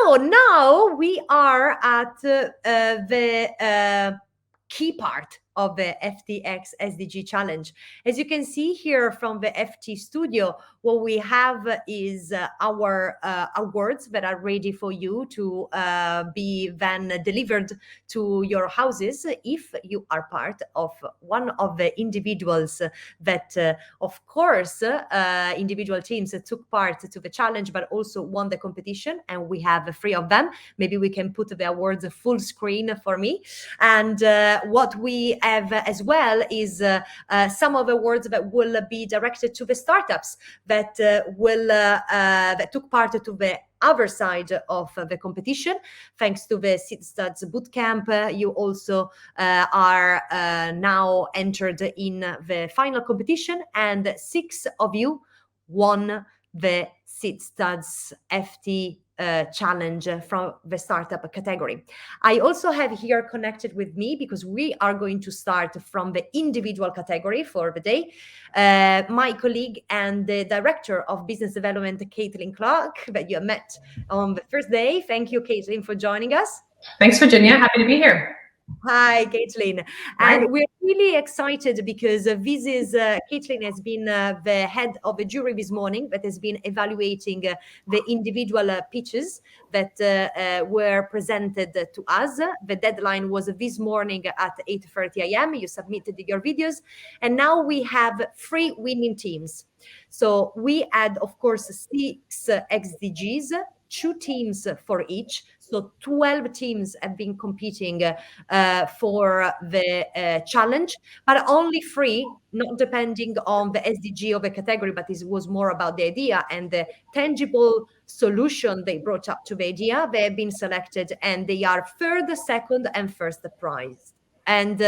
So now we are at the key part of the FTxSDG challenge. As you can see here from the FT studio, what we have is our awards that are ready for you to be then delivered to your houses if you are part of one of the individuals that, of course, individual teams took part to the challenge, but also won the competition. And we have 3 of them. Maybe we can put the awards full screen for me. And what we have as well is some of the awards that will be directed to the startups that that took part to the other side of the competition. Thanks to the Seedstars bootcamp, you also are now entered in the final competition, and 6 of you won the Seedstars FT challenge from the startup category. I also have here connected with me, because we are going to start from the individual category for the day, my colleague and the director of business development, Caitlin Clark, that you met on the first day. Thank you, Caitlin, for joining us. Thanks, Virginia. Happy to be here. Hi, Caitlin. And we're really excited because this is, Caitlin has been the head of the jury this morning that has been evaluating the individual pitches that were presented to us. The deadline was this morning at 8:30 a.m. You submitted your videos, and now we have 3 winning teams. So we had, of course, 6 XDGs, 2 teams for each. So 12 teams have been competing for the challenge, but only 3, not depending on the SDG of a category, but it was more about the idea and the tangible solution they brought up to the idea. They have been selected, and they are 3rd, 2nd, and 1st prize. And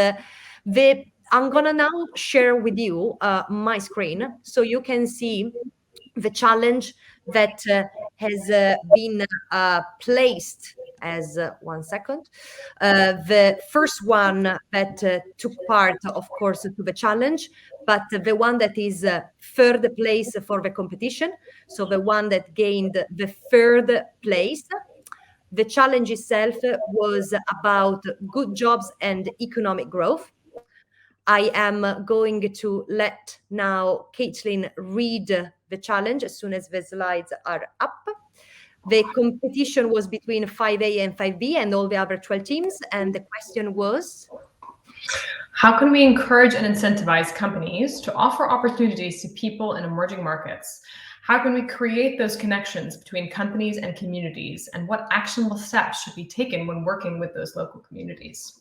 I'm gonna now share with you my screen so you can see the challenge that has been placed as 1 second. The first one that took part, of course, to the challenge, but the one that is 3rd place for the competition. So the one that gained the 3rd place. The challenge itself was about good jobs and economic growth. I am going to let now Caitlin read the challenge as soon as the slides are up. The competition was between 5A and 5B and all the other 12 teams. And the question was, how can we encourage and incentivize companies to offer opportunities to people in emerging markets? How can we create those connections between companies and communities? And what actionable steps should be taken when working with those local communities?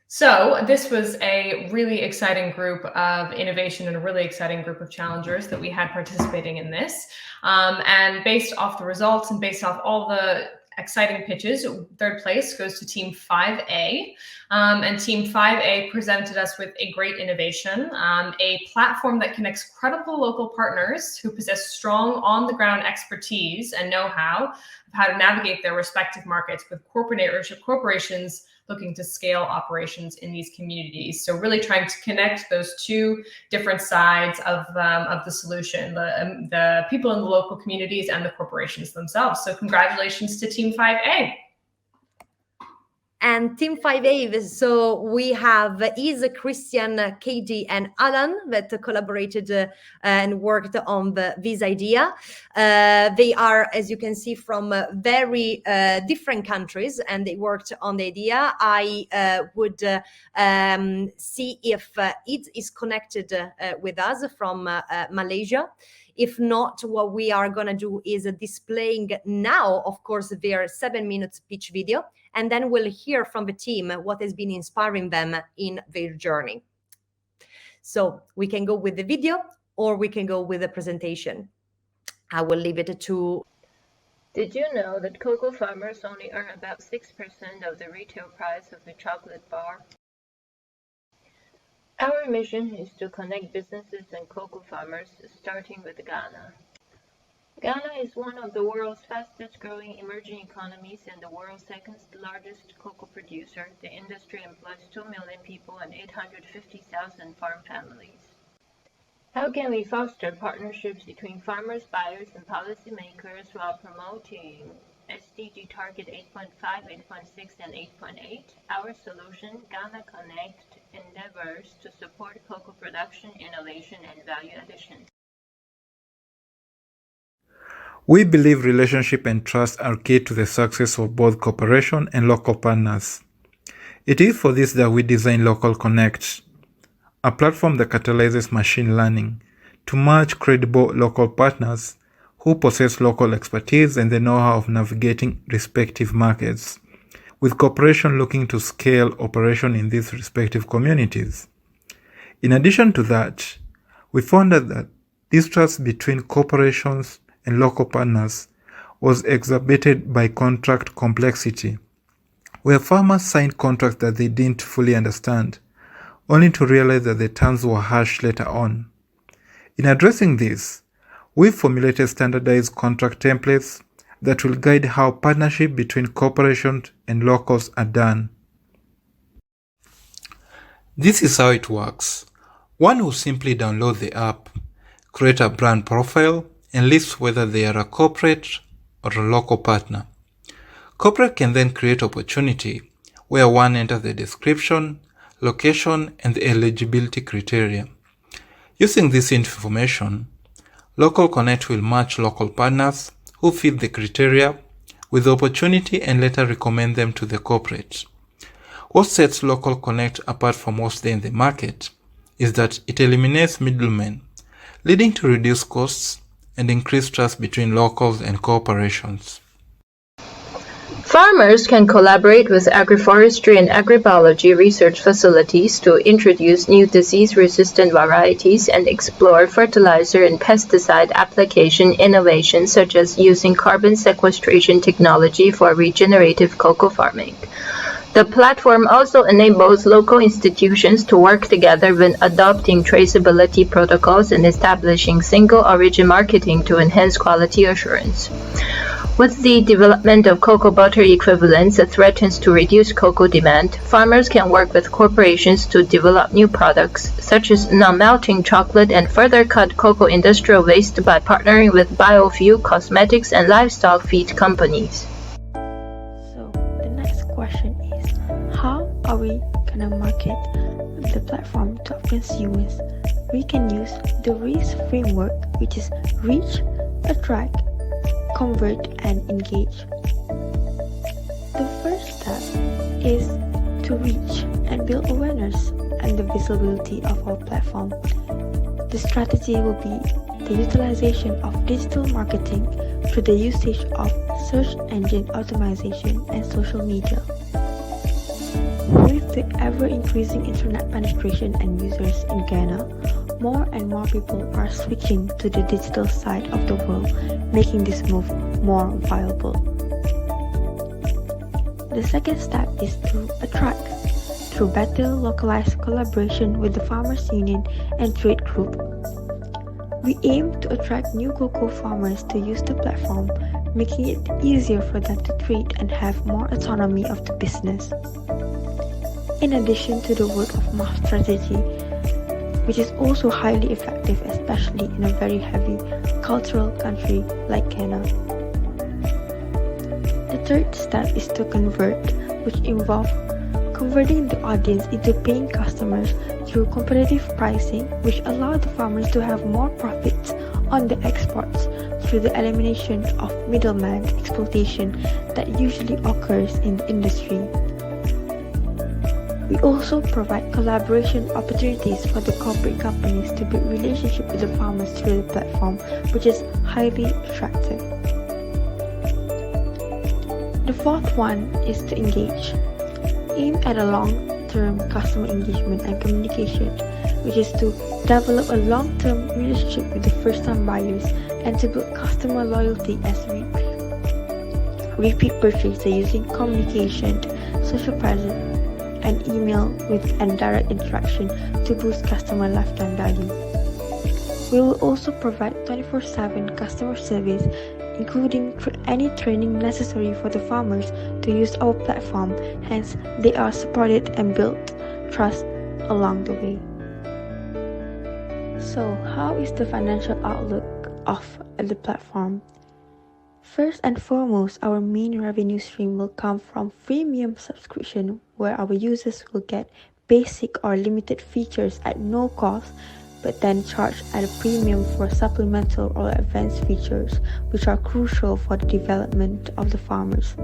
So this was a really exciting group of innovation and a really exciting group of challengers that we had participating in this. And based off the results and based off all the exciting pitches, 3rd place goes to Team 5A. And Team 5A presented us with a great innovation, a platform that connects credible local partners who possess strong on-the-ground expertise and know-how of how to navigate their respective markets with corporations looking to scale operations in these communities. So really trying to connect those 2 different sides of the solution, the people in the local communities and the corporations themselves. So congratulations to Team 5A. And Team 5A, so we have Christian, KD, and Alan that collaborated and worked on this idea. They are, as you can see, from very different countries, and they worked on the idea. I would see if it is connected with us from Malaysia. If not, what we are going to do is displaying now, of course, their 7 minutes pitch video, and then we'll hear from the team what has been inspiring them in their journey. So we can go with the video or we can go with the presentation. I will leave it to... Did you know that cocoa farmers only earn about 6% of the retail price of the chocolate bar? Our mission is to connect businesses and cocoa farmers, starting with Ghana. Ghana is one of the world's fastest growing emerging economies and the world's 2nd largest cocoa producer. The industry employs 2 million people and 850,000 farm families. How can we foster partnerships between farmers, buyers, and policymakers while promoting SDG Target 8.5, 8.6, and 8.8? Our solution, Ghana Connect, endeavors to support cocoa production, innovation, and value addition. We believe relationship and trust are key to the success of both cooperation and local partners. It is for this that we design Local Connect, a platform that catalyzes machine learning to merge credible local partners who possess local expertise and the know-how of navigating respective markets, with cooperation looking to scale operation in these respective communities. In addition to that, we found that this trust between corporations and local partners was exacerbated by contract complexity, where farmers signed contracts that they didn't fully understand, only to realize that the terms were harsh later on. In addressing this, we formulated standardized contract templates that will guide how partnership between corporations and locals are done. This is how it works. One will simply download the app, create a brand profile, and list whether they are a corporate or a local partner. Corporate can then create opportunity where one enters the description, location, and the eligibility criteria. Using this information, Local Connect will match local partners who fit the criteria with the opportunity and later recommend them to the corporate. What sets Local Connect apart from most in the market is that it eliminates middlemen, leading to reduced costs and increased trust between locals and corporations. Farmers can collaborate with agroforestry and agrobiology research facilities to introduce new disease-resistant varieties and explore fertilizer and pesticide application innovations such as using carbon sequestration technology for regenerative cocoa farming. The platform also enables local institutions to work together when adopting traceability protocols and establishing single origin marketing to enhance quality assurance. With the development of cocoa butter equivalents that threatens to reduce cocoa demand, farmers can work with corporations to develop new products, such as non-melting chocolate, and further cut cocoa industrial waste by partnering with biofuel, cosmetics, and livestock feed companies. So, the next question is, how are we going to market the platform to consumers? We can use the REACE framework, which is reach, attract, convert, and engage. The first step is to reach and build awareness and the visibility of our platform. The strategy will be the utilization of digital marketing through the usage of search engine optimization and social media. With the ever-increasing internet penetration and users in Ghana, more and more people are switching to the digital side of the world, making this move more viable. The second step is to attract through better localized collaboration with the Farmers Union and Trade Group. We aim to attract new cocoa farmers to use the platform, making it easier for them to trade and have more autonomy of the business. In addition to the word of mouth strategy, which is also highly effective, especially in a very heavy cultural country like Ghana. The third step is to convert, which involves converting the audience into paying customers through competitive pricing, which allow the farmers to have more profits on the exports through the elimination of middleman exploitation that usually occurs in the industry. We also provide collaboration opportunities for the corporate companies to build relationships with the farmers through the platform, which is highly attractive. The fourth one is to engage. Aim at a long-term customer engagement and communication, which is to develop a long-term relationship with the first-time buyers and to build customer loyalty as repeat purchases using communication, social presence, and email with and direct interaction to boost customer lifetime value. We will also provide 24/7 customer service, including any training necessary for the farmers to use our platform, hence they are supported and build trust along the way. So, how is the financial outlook of the platform? First and foremost, our main revenue stream will come from freemium subscription, where our users will get basic or limited features at no cost, but then charge at a premium for supplemental or advanced features, which are crucial for the development of the farmers.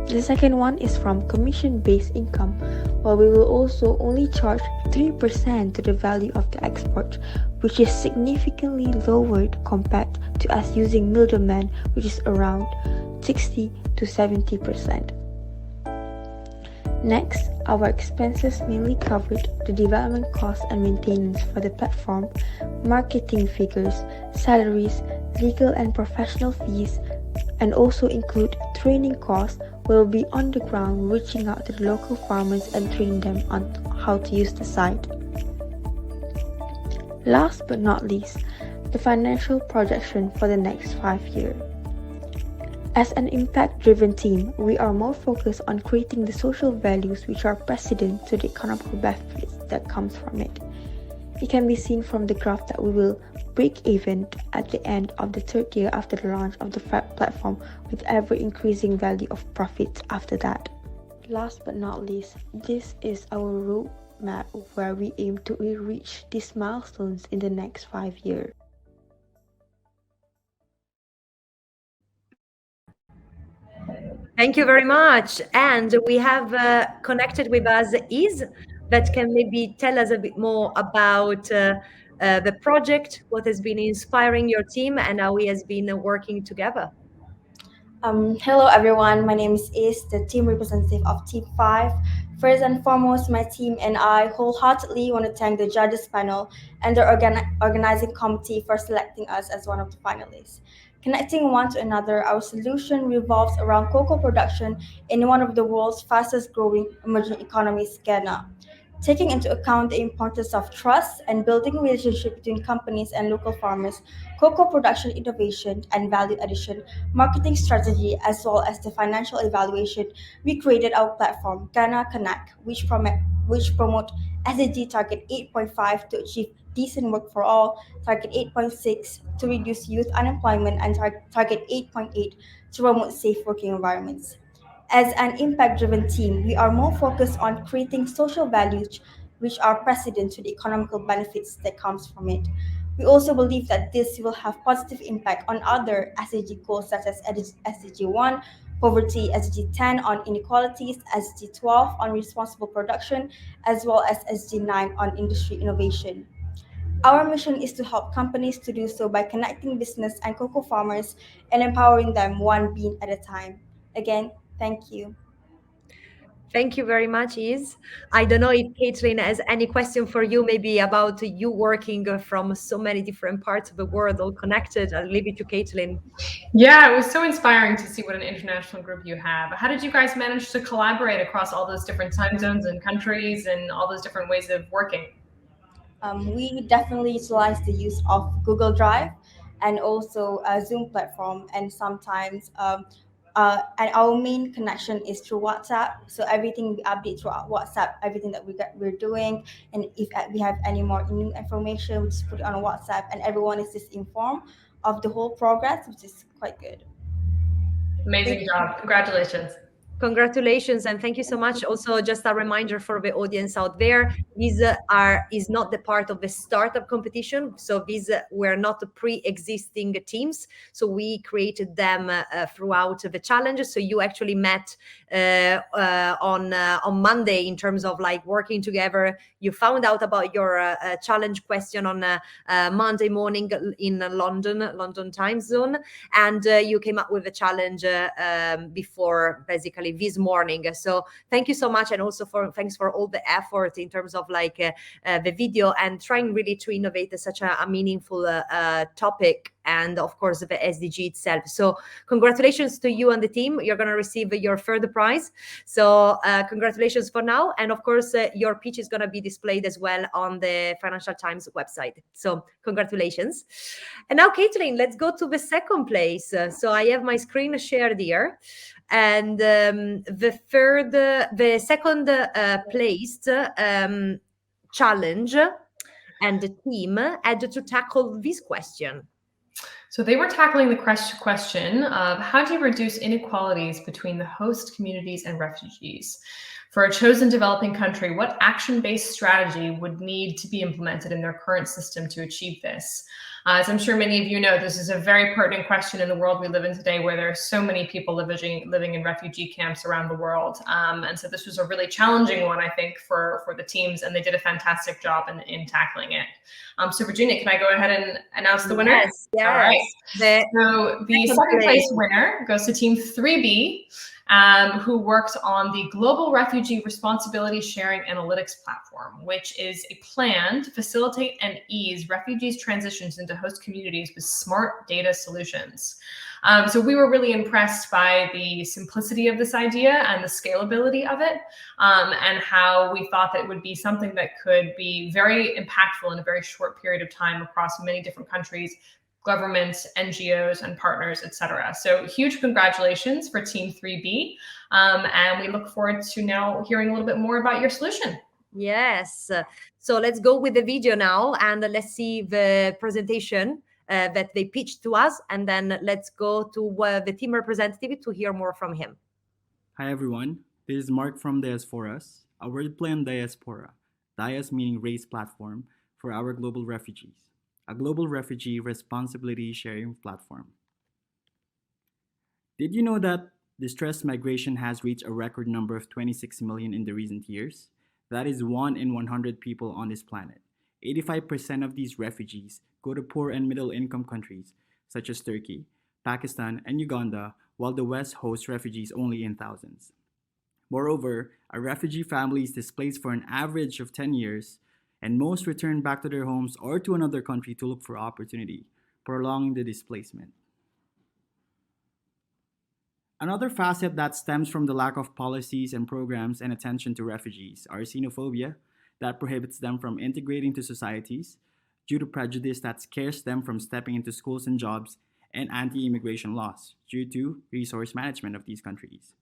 The second one is from commission-based income, while we will also only charge 3% to the value of the export, which is significantly lowered compared to us using middlemen, which is around 60 to 70%. Next, our expenses mainly covered the development costs and maintenance for the platform, marketing figures, salaries, legal and professional fees, and also include training costs. Will be on the ground reaching out to the local farmers and train them on how to use the site. Last but not least, the financial projection for the next 5 years. As an impact-driven team, we are more focused on creating the social values which are precedent to the economical benefits that comes from it. It can be seen from the graph that we will break even at the end of the third year after the launch of the platform, with ever-increasing value of profits after that. Last but not least, this is our roadmap where we aim to reach these milestones in the next 5 years. Thank you very much. And we have connected with us Is, that can maybe tell us a bit more about the project, what has been inspiring your team, and how we has been working together. Hello everyone, my name is the team representative of Team 5. First and foremost, my team and I wholeheartedly want to thank the judges panel and the organizing committee for selecting us as one of the finalists. Connecting one to another, our solution revolves around cocoa production in one of the world's fastest growing emerging economies, Ghana. Taking into account the importance of trust and building relationship between companies and local farmers, cocoa production innovation and value addition, marketing strategy, as well as the financial evaluation, we created our platform, Ghana Connect, which promote SDG target 8.5 to achieve decent work for all, target 8.6 to reduce youth unemployment, and target 8.8 to promote safe working environments. As an impact-driven team, we are more focused on creating social values which are precedent to the economical benefits that comes from it. We also believe that this will have positive impact on other SDG goals such as SDG 1, poverty, SDG 10 on inequalities, SDG 12 on responsible production, as well as SDG 9 on industry innovation. Our mission is to help companies to do so by connecting business and cocoa farmers and empowering them one bean at a time. Again, thank you. Thank you very much, Is. I don't know if Caitlin has any question for you, maybe about you working from so many different parts of the world, all connected. I'll leave it to Caitlin. Yeah, it was so inspiring to see what an international group you have. How did you guys manage to collaborate across all those different time zones and countries and all those different ways of working? We definitely utilize the use of Google Drive and also a Zoom platform, and sometimes and our main connection is through WhatsApp. So everything we update through WhatsApp, everything that we're doing, and if we have any more new information, we just put it on WhatsApp, and everyone is just informed of the whole progress, which is quite good. Amazing job! Congratulations. Congratulations, and thank you so much. Also, just a reminder for the audience out there, these is not the part of the startup competition. So these were not pre-existing teams. So we created them throughout the challenge. So you actually met on Monday in terms of like working together. You found out about your challenge question on Monday morning in London time zone, and you came up with a challenge before basically this morning. So thank you so much, and also thanks for all the effort in terms of like the video and trying really to innovate such a meaningful topic, and of course the SDG itself. So congratulations to you and the team. You're going to receive your third prize. So congratulations for now, and of course your pitch is going to be displayed as well on the Financial Times website. So congratulations. And now, Caitlin, let's go to the second place. So I have my screen shared here. And the second placed challenge and the team had to tackle this question? So they were tackling the question of how do you reduce inequalities between the host communities and refugees? For a chosen developing country, what action-based strategy would need to be implemented in their current system to achieve this? As I'm sure many of you know, this is a very pertinent question in the world we live in today, where there are so many people living in refugee camps around the world. And so this was a really challenging one, I think, for the teams, and they did a fantastic job in tackling it. So Virginia, can I go ahead and announce the winner? Yes, yes. All right. So the second place winner goes to Team 3B, who worked on the Global Refugee Responsibility Sharing Analytics Platform, which is a plan to facilitate and ease refugees' transitions into host communities with smart data solutions. So we were really impressed by the simplicity of this idea and the scalability of it, and how we thought that it would be something that could be very impactful in a very short period of time across many different countries, governments, NGOs, and partners, etc. So huge congratulations for Team 3B, and we look forward to now hearing a little bit more about your solution. Yes. So let's go with the video now, and let's see the presentation that they pitched to us, and then let's go to the team representative to hear more from him. Hi everyone, this is Mark from Diasporas, a wordplay on diaspora, dias meaning race platform for our global refugees, a global refugee responsibility sharing platform. Did you know that distressed migration has reached a record number of 26 million in the recent years? That is 1 in 100 people on this planet. 85% of these refugees go to poor and middle income countries such as Turkey, Pakistan, and Uganda, while the West hosts refugees only in thousands. Moreover, a refugee family is displaced for an average of 10 years, and most return back to their homes or to another country to look for opportunity, prolonging the displacement. Another facet that stems from the lack of policies and programs and attention to refugees are xenophobia that prohibits them from integrating to societies due to prejudice that scares them from stepping into schools and jobs, and anti-immigration laws due to resource management of these countries.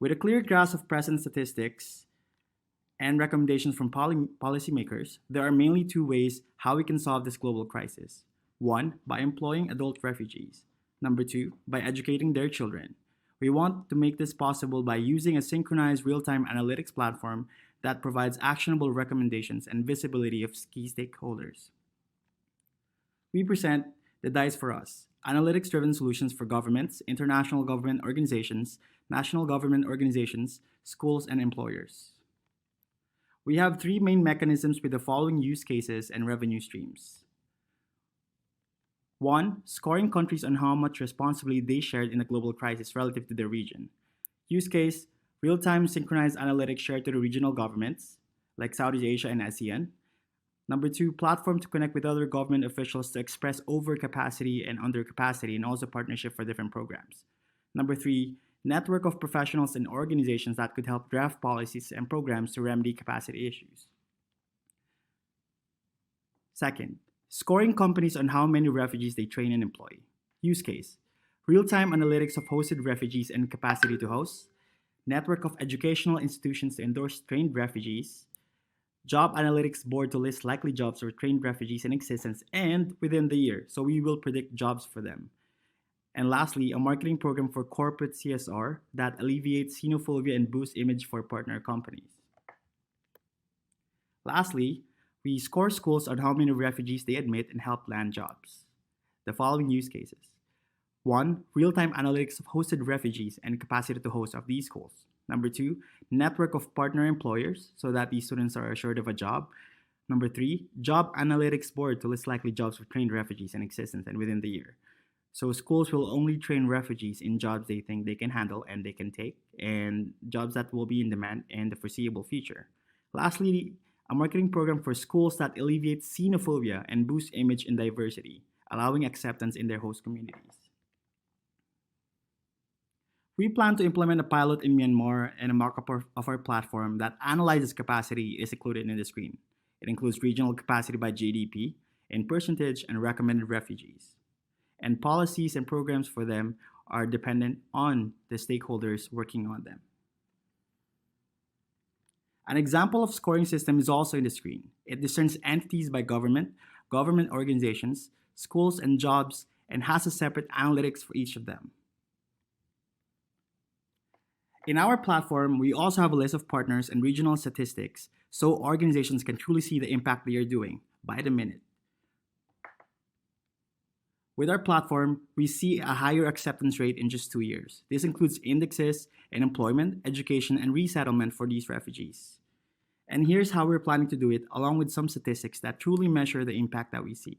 With a clear grasp of present statistics and recommendations from policymakers, there are mainly 2 ways how we can solve this global crisis. 1, by employing adult refugees. Number 2, by educating their children. We want to make this possible by using a synchronized real-time analytics platform that provides actionable recommendations and visibility of key stakeholders. We present the DICE for Us, analytics-driven solutions for governments, international government organizations, national government organizations, schools, and employers. We have 3 main mechanisms with the following use cases and revenue streams. 1, scoring countries on how much responsibly they shared in the global crisis relative to their region. Use case, real-time synchronized analytics shared to the regional governments, like Southeast Asia and ASEAN. Number 2, platform to connect with other government officials to express overcapacity and undercapacity, and also partnership for different programs. Number 3, network of professionals and organizations that could help draft policies and programs to remedy capacity issues. Second, scoring companies on how many refugees they train and employ. Use case, real-time analytics of hosted refugees and capacity to host, network of educational institutions to endorse trained refugees, job analytics board to list likely jobs for trained refugees in existence and within the year, so we will predict jobs for them. And lastly, a marketing program for corporate CSR that alleviates xenophobia and boosts image for partner companies. Lastly, we score schools on how many refugees they admit and help land jobs. The following use cases. 1, real-time analytics of hosted refugees and capacity to host of these schools. Number 2, network of partner employers so that these students are assured of a job. Number 3, job analytics board to list likely jobs for trained refugees in existence and within the year. So schools will only train refugees in jobs they think they can handle and they can take, and jobs that will be in demand in the foreseeable future. Lastly, a marketing program for schools that alleviates xenophobia and boosts image and diversity, allowing acceptance in their host communities. We plan to implement a pilot in Myanmar, and a mock-up of our platform that analyzes capacity is included in the screen. It includes regional capacity by GDP, in percentage, and recommended refugees. And policies and programs for them are dependent on the stakeholders working on them. An example of scoring system is also in the screen. It discerns entities by government organizations, schools, and jobs, and has a separate analytics for each of them. In our platform, we also have a list of partners and regional statistics so organizations can truly see the impact they are doing by the minute. With our platform, we see a higher acceptance rate in just 2 years. This includes indexes in employment, education, and resettlement for these refugees. And here's how we're planning to do it, along with some statistics that truly measure the impact that we see.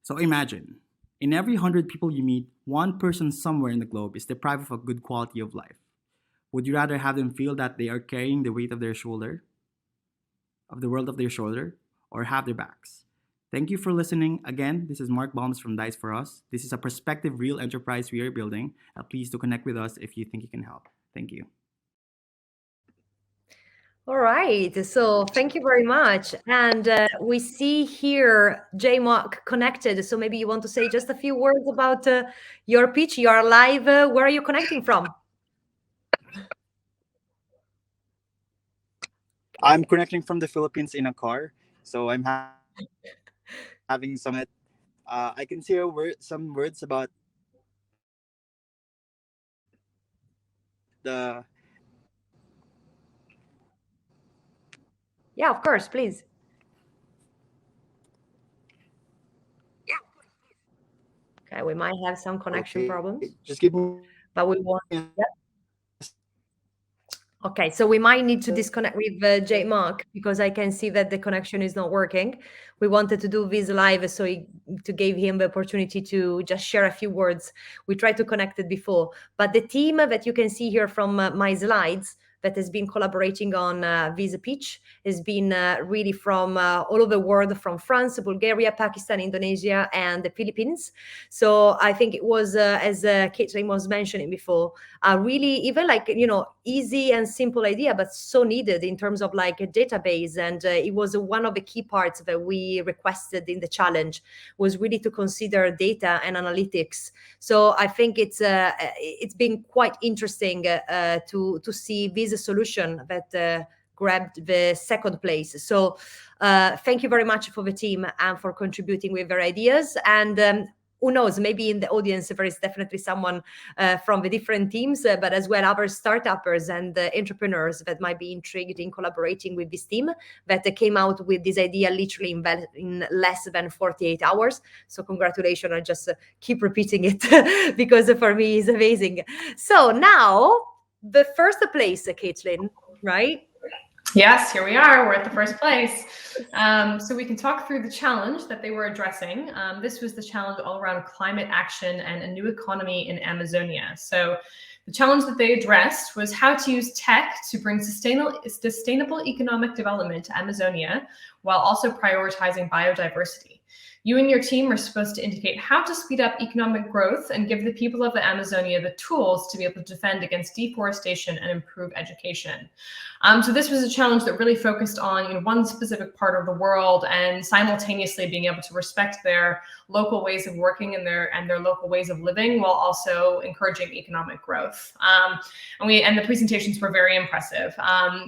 So imagine, in every 100 people you meet, one person somewhere in the globe is deprived of a good quality of life. Would you rather have them feel that they are carrying the weight of their shoulder, of the world of their shoulder, or have their backs? Thank you for listening. Again, this is Mark Balms from Dice for Us. This is a prospective real enterprise we are building. Please do connect with us if you think you can help. Thank you. All right, so thank you very much. And we see here J-Mark connected. So maybe you want to say just a few words about your pitch. You are live. Where are you connecting from? I'm connecting from the Philippines in a car. So I'm having some. I can share some words about the. Yeah, of course, please. Okay, we might have some connection problems. Just give me. But we want. Yep. Okay, so we might need to disconnect with J-Mark because I can see that the connection is not working. We wanted to do this live to give him the opportunity to just share a few words. We tried to connect it before, but the team that you can see here from my slides that has been collaborating on this pitch has been really from all over the world, from France, Bulgaria, Pakistan, Indonesia, and the Philippines. So I think it was, as Caitlin was mentioning before, really even easy and simple idea, but so needed in terms of like a database. And it was one of the key parts that we requested in the challenge was really to consider data and analytics. So I think it's been quite interesting to see this solution that grabbed the second place. So thank you very much for the team and for contributing with their ideas. And who knows, maybe in the audience there is definitely someone from the different teams, but as well other startuppers and entrepreneurs that might be intrigued in collaborating with this team that came out with this idea literally in less than 48 hours. So congratulations, I just keep repeating it because for me it's amazing. So now the first place, Caitlin, right? Yes, here we are. We're at the first place. So we can talk through the challenge that they were addressing. This was the challenge all around climate action and a new economy in Amazonia. So the challenge that they addressed was how to use tech to bring sustainable economic development to Amazonia while also prioritizing biodiversity. You and your team are supposed to indicate how to speed up economic growth and give the people of the Amazonia the tools to be able to defend against deforestation and improve education. So this was a challenge that really focused on one specific part of the world and simultaneously being able to respect their local ways of working and their local ways of living while also encouraging economic growth. And the presentations were very impressive.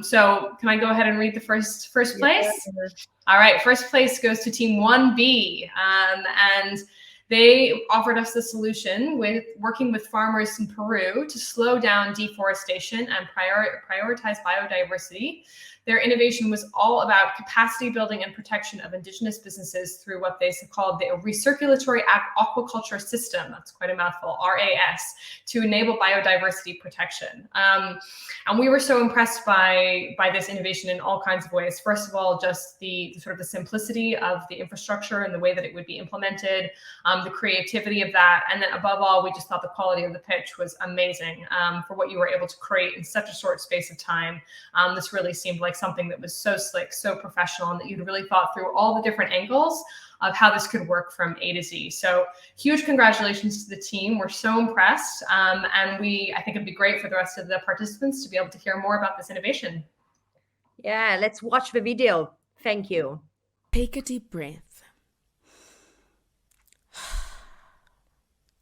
So can I go ahead and read the first place? Yeah. All right, first place goes to team 1B, and they offered us the solution with working with farmers in Peru to slow down deforestation and prioritize biodiversity. Their innovation was all about capacity building and protection of indigenous businesses through what they called the recirculatory aquaculture system. That's quite a mouthful, RAS, to enable biodiversity protection. And we were so impressed by this innovation in all kinds of ways. First of all, just the sort of the simplicity of the infrastructure and the way that it would be implemented, the creativity of that. And then above all, we just thought the quality of the pitch was amazing for what you were able to create in such a short space of time. This really seemed like something that was so slick, so professional, and that you'd really thought through all the different angles of how this could work from A to Z. So huge congratulations to the team. We're so impressed. And I think it'd be great for the rest of the participants to be able to hear more about this innovation. Yeah, let's watch the video. Thank you. Take a deep breath.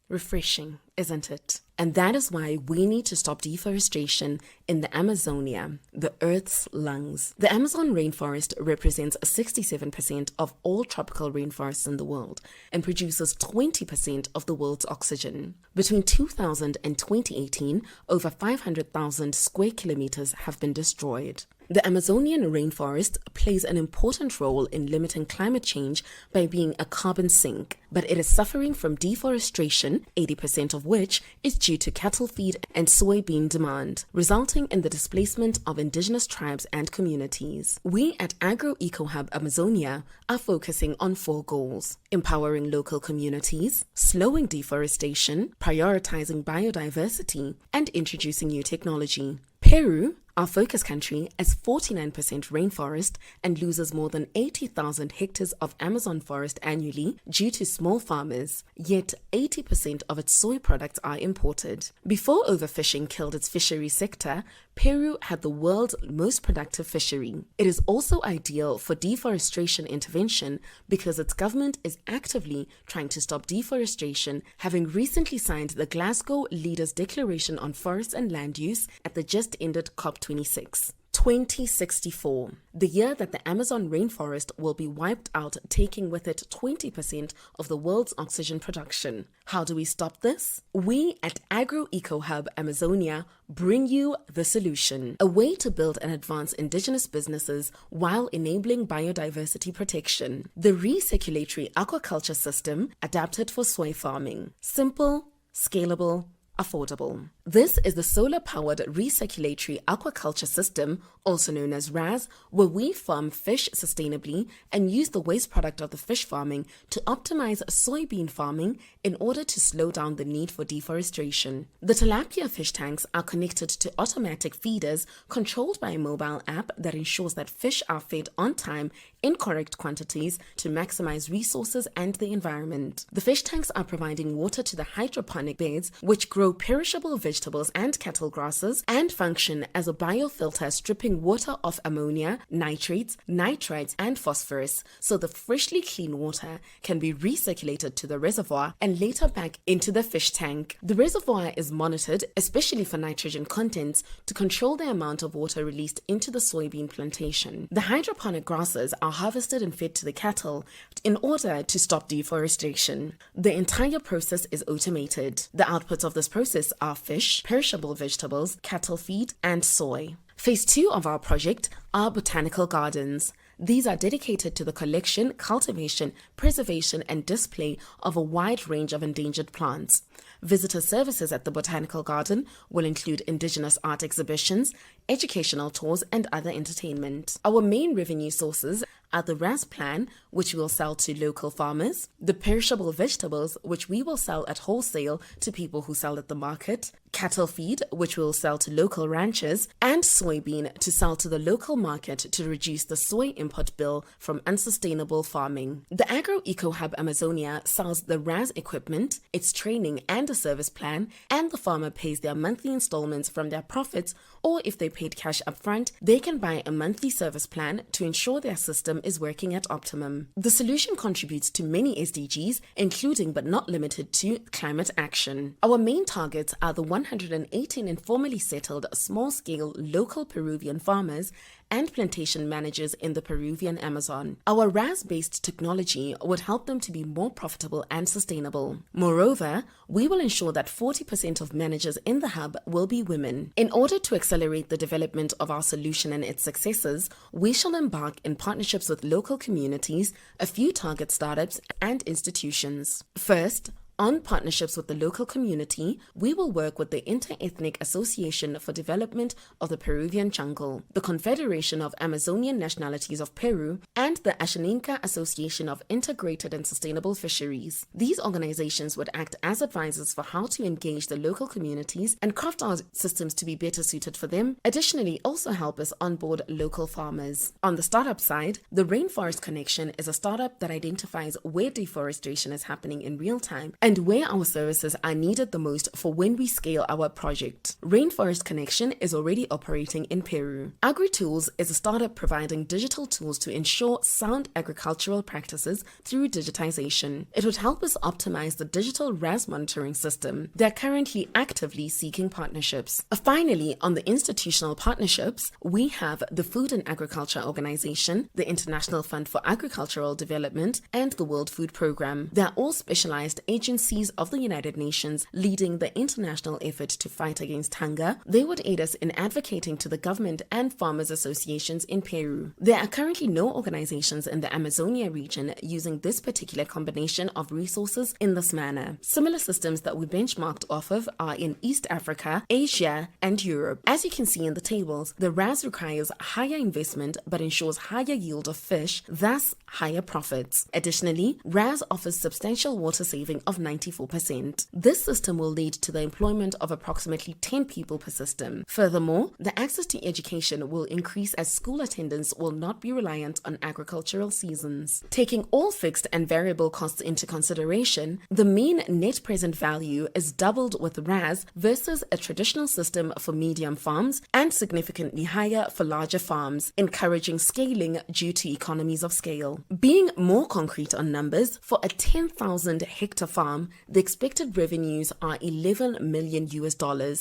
Refreshing, isn't it? And that is why we need to stop deforestation in the Amazonia, the Earth's lungs. The Amazon rainforest represents 67% of all tropical rainforests in the world and produces 20% of the world's oxygen. Between 2000 and 2018, over 500,000 square kilometers have been destroyed. The Amazonian rainforest plays an important role in limiting climate change by being a carbon sink, but it is suffering from deforestation, 80% of which is due to cattle feed and soybean demand, resulting in the displacement of indigenous tribes and communities. We at Agro-Eco-Hub Amazonia are focusing on 4 goals: empowering local communities, slowing deforestation, prioritizing biodiversity, and introducing new technology. Peru, our focus country, is 49% rainforest and loses more than 80,000 hectares of Amazon forest annually due to small farmers, yet 80% of its soy products are imported. Before overfishing killed its fishery sector, Peru had the world's most productive fishery. It is also ideal for deforestation intervention because its government is actively trying to stop deforestation, having recently signed the Glasgow Leaders' Declaration on Forests and Land Use at the just ended COP26. 2064, the year that the Amazon rainforest will be wiped out, taking with it 20% of the world's oxygen production. How do we stop this? We at Agro-Eco-Hub Amazonia bring you the solution, a way to build and advance indigenous businesses while enabling biodiversity protection. The recirculatory aquaculture system adapted for soy farming. Simple, scalable, affordable. This is the solar-powered recirculatory aquaculture system, also known as RAS, where we farm fish sustainably and use the waste product of the fish farming to optimize soybean farming in order to slow down the need for deforestation. The tilapia fish tanks are connected to automatic feeders controlled by a mobile app that ensures that fish are fed on time in correct quantities to maximize resources and the environment. The fish tanks are providing water to the hydroponic beds, which grow perishable vegetables and cattle grasses and function as a biofilter, stripping water of ammonia, nitrates, nitrites, and phosphorus, so the freshly clean water can be recirculated to the reservoir and later back into the fish tank. The reservoir is monitored, especially for nitrogen contents, to control the amount of water released into the soybean plantation. The hydroponic grasses are harvested and fed to the cattle in order to stop deforestation. The entire process is automated. The outputs of this process are fish, perishable vegetables, cattle feed, and soy. Phase 2 of our project are botanical gardens. These are dedicated to the collection, cultivation, preservation, and display of a wide range of endangered plants. Visitor services at the Botanical Garden will include indigenous art exhibitions, educational tours, and other entertainment. Our main revenue sources are the RAS plan, which we will sell to local farmers, the perishable vegetables, which we will sell at wholesale to people who sell at the market, cattle feed, which we will sell to local ranchers, and soybean to sell to the local market to reduce the soy import bill from unsustainable farming. The Agro-Eco-Hub Amazonia sells the RAS equipment, its training and a service plan, and the farmer pays their monthly installments from their profits, or if they paid cash upfront, they can buy a monthly service plan to ensure their system is working at optimum. The solution contributes to many SDGs, including but not limited to climate action. Our main targets are the 118 informally settled small-scale local Peruvian farmers and plantation managers in the Peruvian Amazon. Our RAS-based technology would help them to be more profitable and sustainable. Moreover, we will ensure that 40% of managers in the hub will be women. In order to accelerate the development of our solution and its successes, we shall embark in partnerships with local communities, a few target startups, and institutions. First, on partnerships with the local community, we will work with the Inter-Ethnic Association for Development of the Peruvian Jungle, the Confederation of Amazonian Nationalities of Peru, and the Ashaninka Association of Integrated and Sustainable Fisheries. These organizations would act as advisors for how to engage the local communities and craft our systems to be better suited for them. Additionally, also help us onboard local farmers. On the startup side, the Rainforest Connection is a startup that identifies where deforestation is happening in real time and and where our services are needed the most for when we scale our project. Rainforest Connection is already operating in Peru. AgriTools is a startup providing digital tools to ensure sound agricultural practices through digitization. It would help us optimize the digital RAS monitoring system. They're currently actively seeking partnerships. Finally, on the institutional partnerships, we have the Food and Agriculture Organization, the International Fund for Agricultural Development, and the World Food Programme. They're all specialized agencies of the United Nations leading the international effort to fight against hunger. They would aid us in advocating to the government and farmers associations in Peru. There are currently no organizations in the Amazonia region using this particular combination of resources in this manner. Similar systems that we benchmarked off of are in East Africa, Asia, and Europe. As you can see in the tables, the RAS requires higher investment but ensures higher yield of fish, thus higher profits. Additionally, RAS offers substantial water saving of 94%. This system will lead to the employment of approximately 10 people per system. Furthermore, the access to education will increase as school attendance will not be reliant on agricultural seasons. Taking all fixed and variable costs into consideration, the mean net present value is doubled with RAS versus a traditional system for medium farms and significantly higher for larger farms, encouraging scaling due to economies of scale. Being more concrete on numbers, for a 10,000 hectare farm, the expected revenues are $11 million US.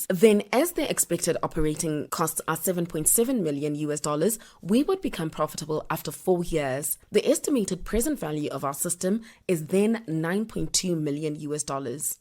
Then, as the expected operating costs are $7.7 million US, we would become profitable after 4 years. The estimated present value of our system is then $9.2 million US.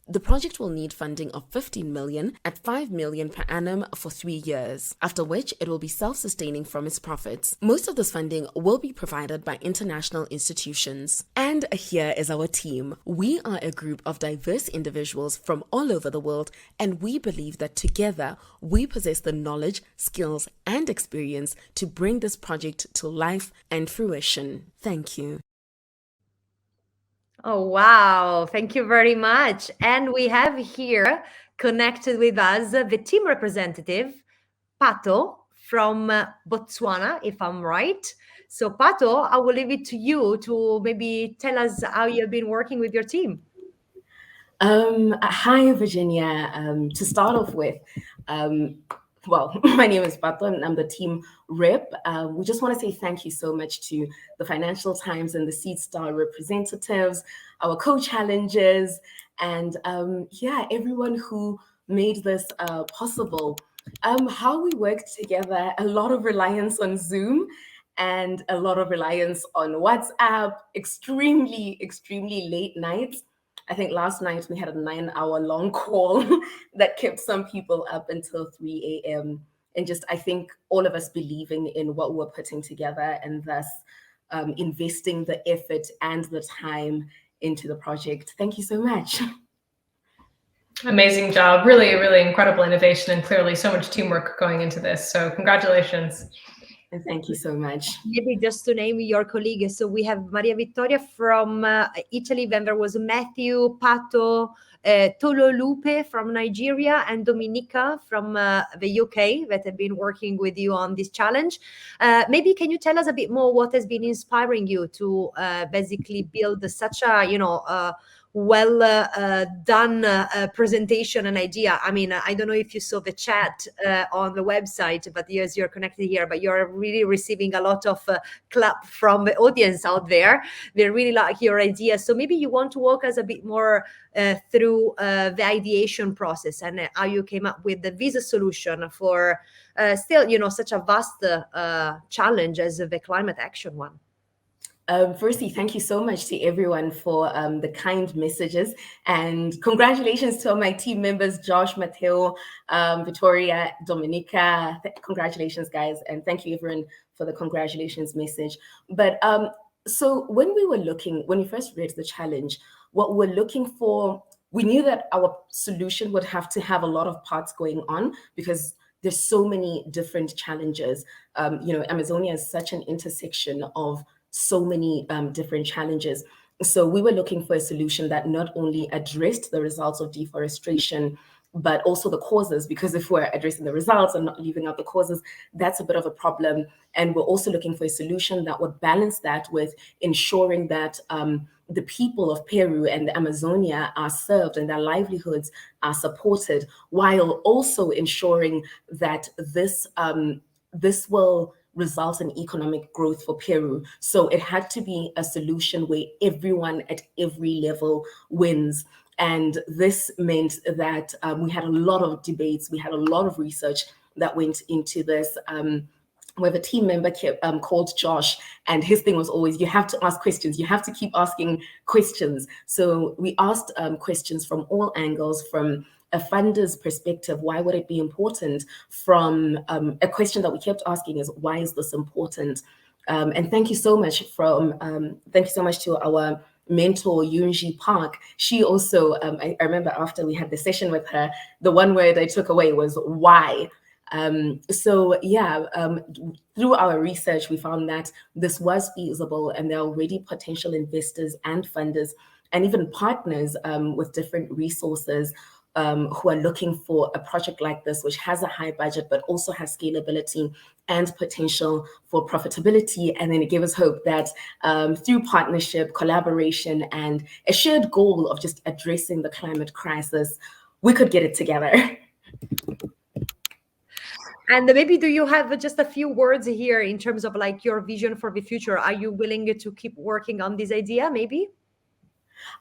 The project will need funding of $15 million at $5 million per annum for 3 years, after which it will be self-sustaining from its profits. Most of this funding will be provided by international institutions. And here is our team. We are a group of diverse individuals from all over the world, and we believe that together we possess the knowledge, skills, and experience to bring this project to life and fruition. Thank you. Oh, wow. Thank you very much. And we have here connected with us the team representative, Pato, from Botswana, if I'm right. So, Pato, I will leave it to you to maybe tell us how you've been working with your team. Hi, Virginia. To start off with, well, my name is Pato and I'm the team rep. We just want to say thank you so much to the Financial Times and the Seedstars representatives, our co-challengers, and everyone who made this possible. How we worked together, a lot of reliance on Zoom and a lot of reliance on WhatsApp, extremely late nights. I think last night we had a 9-hour-long call that kept some people up until 3 a.m. And just, I think all of us believing in what we're putting together and thus investing the effort and the time into the project. Thank you so much. Amazing job. Really, really incredible innovation and clearly so much teamwork going into this. So congratulations. And thank you so much. Maybe just to name your colleagues. So we have Maria Vittoria from Italy, then there was Matthew, Pato, Tololupe from Nigeria, and Dominica from the UK that have been working with you on this challenge. Maybe can you tell us a bit more what has been inspiring you to basically build such a, well done presentation and idea? I mean, I don't know if you saw the chat on the website, but yes, you're connected here, but you're really receiving a lot of clap from the audience out there. They really like your idea. So maybe you want to walk us a bit more through the ideation process and how you came up with the visa solution for still, such a vast challenge as the climate action one. Firstly, thank you so much to everyone for the kind messages, and congratulations to all my team members, Josh, Matteo, Vittoria, Dominica. Congratulations, guys, and thank you everyone for the congratulations message. But so when we first read the challenge, what we're looking for, we knew that our solution would have to have a lot of parts going on because there's so many different challenges. Amazonia is such an intersection of so many different challenges. So we were looking for a solution that not only addressed the results of deforestation but also the causes, because if we're addressing the results and not leaving out the causes, that's a bit of a problem. And we're also looking for a solution that would balance that with ensuring that the people of Peru and the Amazonia are served and their livelihoods are supported, while also ensuring that this will result in economic growth for Peru. So it had to be a solution where everyone at every level wins. And this meant that we had a lot of debates, we had a lot of research that went into this. We have a team member called Josh, and his thing was always, you have to ask questions, you have to keep asking questions. So we asked questions from all angles, from a funder's perspective, why would it be important? From a question that we kept asking is, why is this important? And thank you so much to our mentor Yunji Park. She also, I remember after we had the session with her, the one word I took away was why. Through our research, we found that this was feasible, and there are already potential investors and funders and even partners with different resources who are looking for a project like this, which has a high budget, but also has scalability and potential for profitability. And then it gave us hope that through partnership, collaboration, and a shared goal of just addressing the climate crisis, we could get it together. And maybe do you have just a few words here in terms of like your vision for the future? Are you willing to keep working on this idea, maybe?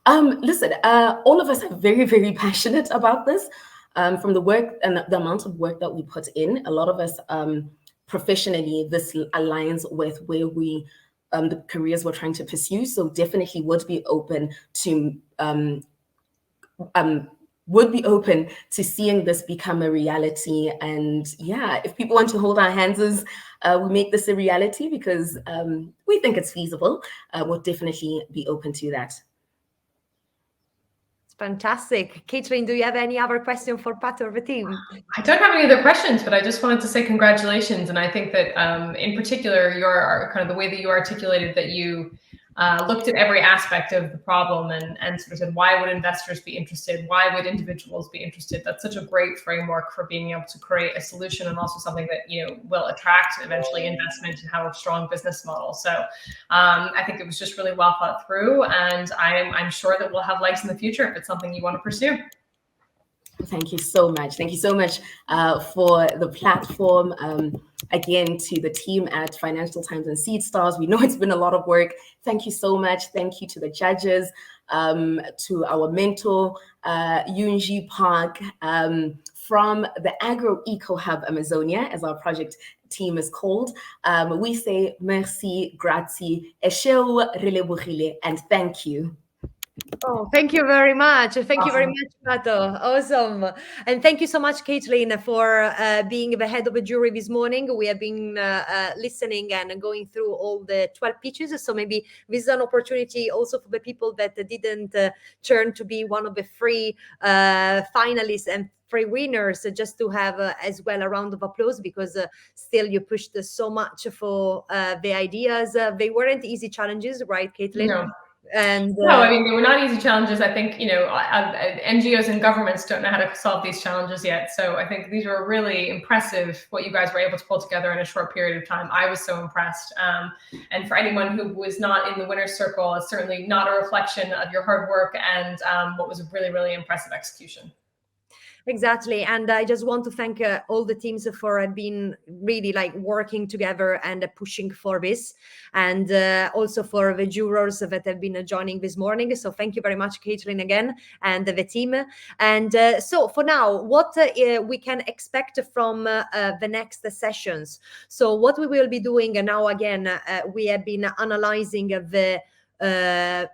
Listen, all of us are very, very passionate about this. From the work and the amount of work that we put in, a lot of us professionally, this aligns with where we the careers we're trying to pursue. So definitely would be open to seeing this become a reality. And yeah, if people want to hold our hands as we make this a reality, because we think it's feasible, we'll definitely be open to that. Fantastic. Caitlin, do you have any other question for Pat or the team? I don't have any other questions, but I just wanted to say congratulations. And I think that in particular, your kind of the way that you articulated that you looked at every aspect of the problem and sort of said, why would investors be interested? Why would individuals be interested? That's such a great framework for being able to create a solution, and also something that, you know, will attract eventually investment and have a strong business model. So I think it was just really well thought through, and I'm sure that we'll have legs in the future if it's something you want to pursue. Thank you so much. Thank you so much for the platform. Again, to the team at Financial Times and Seedstars, we know it's been a lot of work. Thank you so much. Thank you to the judges, to our mentor, Yunji Park, from the Agro Eco Hub Amazonia, as our project team is called. We say merci, grazie, and thank you. Oh, thank you very much. Thank you very much, Pato. Awesome. And thank you so much, Caitlin, for being the head of the jury this morning. We have been listening and going through all the 12 pitches. So maybe this is an opportunity also for the people that didn't turn to be one of the three finalists and three winners, just to have as well a round of applause, because still you pushed so much for the ideas. They weren't easy challenges, right, Caitlin? No. And no, I mean, they were not easy challenges. I think, you know, NGOs and governments don't know how to solve these challenges yet. So I think these were really impressive, what you guys were able to pull together in a short period of time. I was so impressed. And for anyone who was not in the winner's circle, it's certainly not a reflection of your hard work and what was a really, really impressive execution. Exactly. And I just want to thank all the teams for being really like working together and pushing for this, and also for the jurors that have been joining this morning. So thank you very much, Caitlin, again, and the team. And so for now, what we can expect from the next sessions. So what we will be doing now, again, we have been analyzing the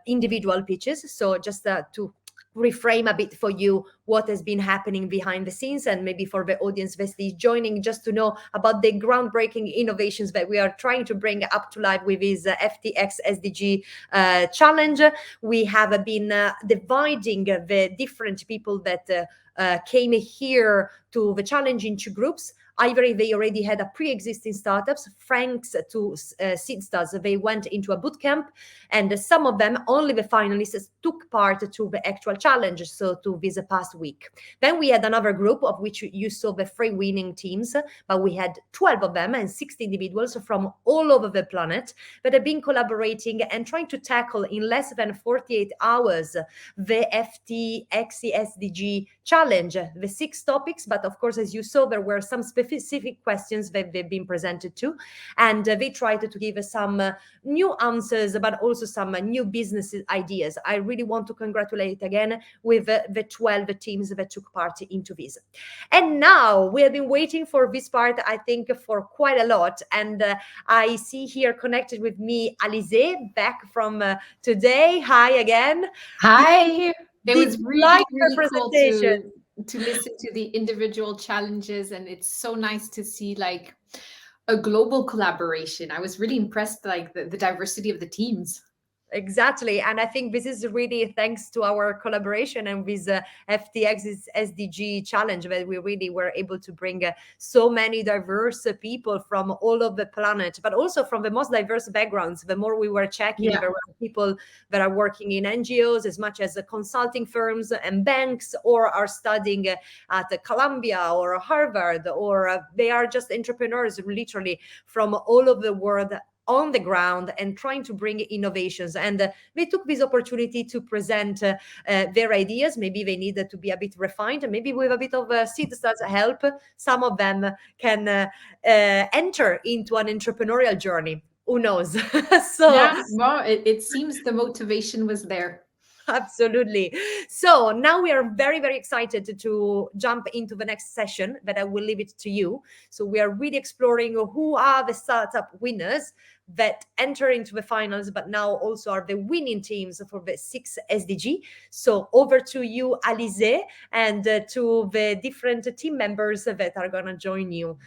individual pitches. So just to reframe a bit for you what has been happening behind the scenes, and maybe for the audience that is joining, just to know about the groundbreaking innovations that we are trying to bring up to life with this FTxSDG challenge. We have been dividing the different people that came here to the challenge in two groups. Ivory, they already had a pre-existing startups. Thanks to Seedstars, they went into a boot camp, and some of them, only the finalists, took part to the actual challenge, so to this past week. Then we had another group of which you saw the 3 winning teams, but we had 12 of them and 60 individuals from all over the planet that have been collaborating and trying to tackle in less than 48 hours the FTxSDG challenge, the 6 topics. But of course, as you saw, there were some specific questions that they've been presented to, and they tried to give some new answers, but also some new business ideas. I really want to congratulate again with the 12 teams that took part into this. And now we have been waiting for this part, I think, for quite a lot. And I see here connected with me Alizé, back from today. Hi again. Hi. It was Did you really, like really her cool presentation? to listen to the individual challenges, and it's so nice to see like a global collaboration. I was really impressed, like the diversity of the teams. Exactly. And I think this is really thanks to our collaboration and with FTx's SDG challenge that we really were able to bring so many diverse people from all over the planet, but also from the most diverse backgrounds. The more we were checking, Yeah. there were people that are working in NGOs as much as consulting firms and banks, or are studying at Columbia or Harvard, or they are just entrepreneurs literally from all over the world on the ground and trying to bring innovations. And they took this opportunity to present their ideas. Maybe they needed to be a bit refined, and maybe with a bit of Seedstars help, some of them can enter into an entrepreneurial journey. Who knows? So Yeah, well, it seems the motivation was there. absolutely. So now we are very, very excited to jump into the next session, but I will leave it to you. So we are really exploring who are the startup winners that enter into the finals, but now also are the winning teams for the 6 SDG. So over to you, Alizé, and to the different team members that are going to join you.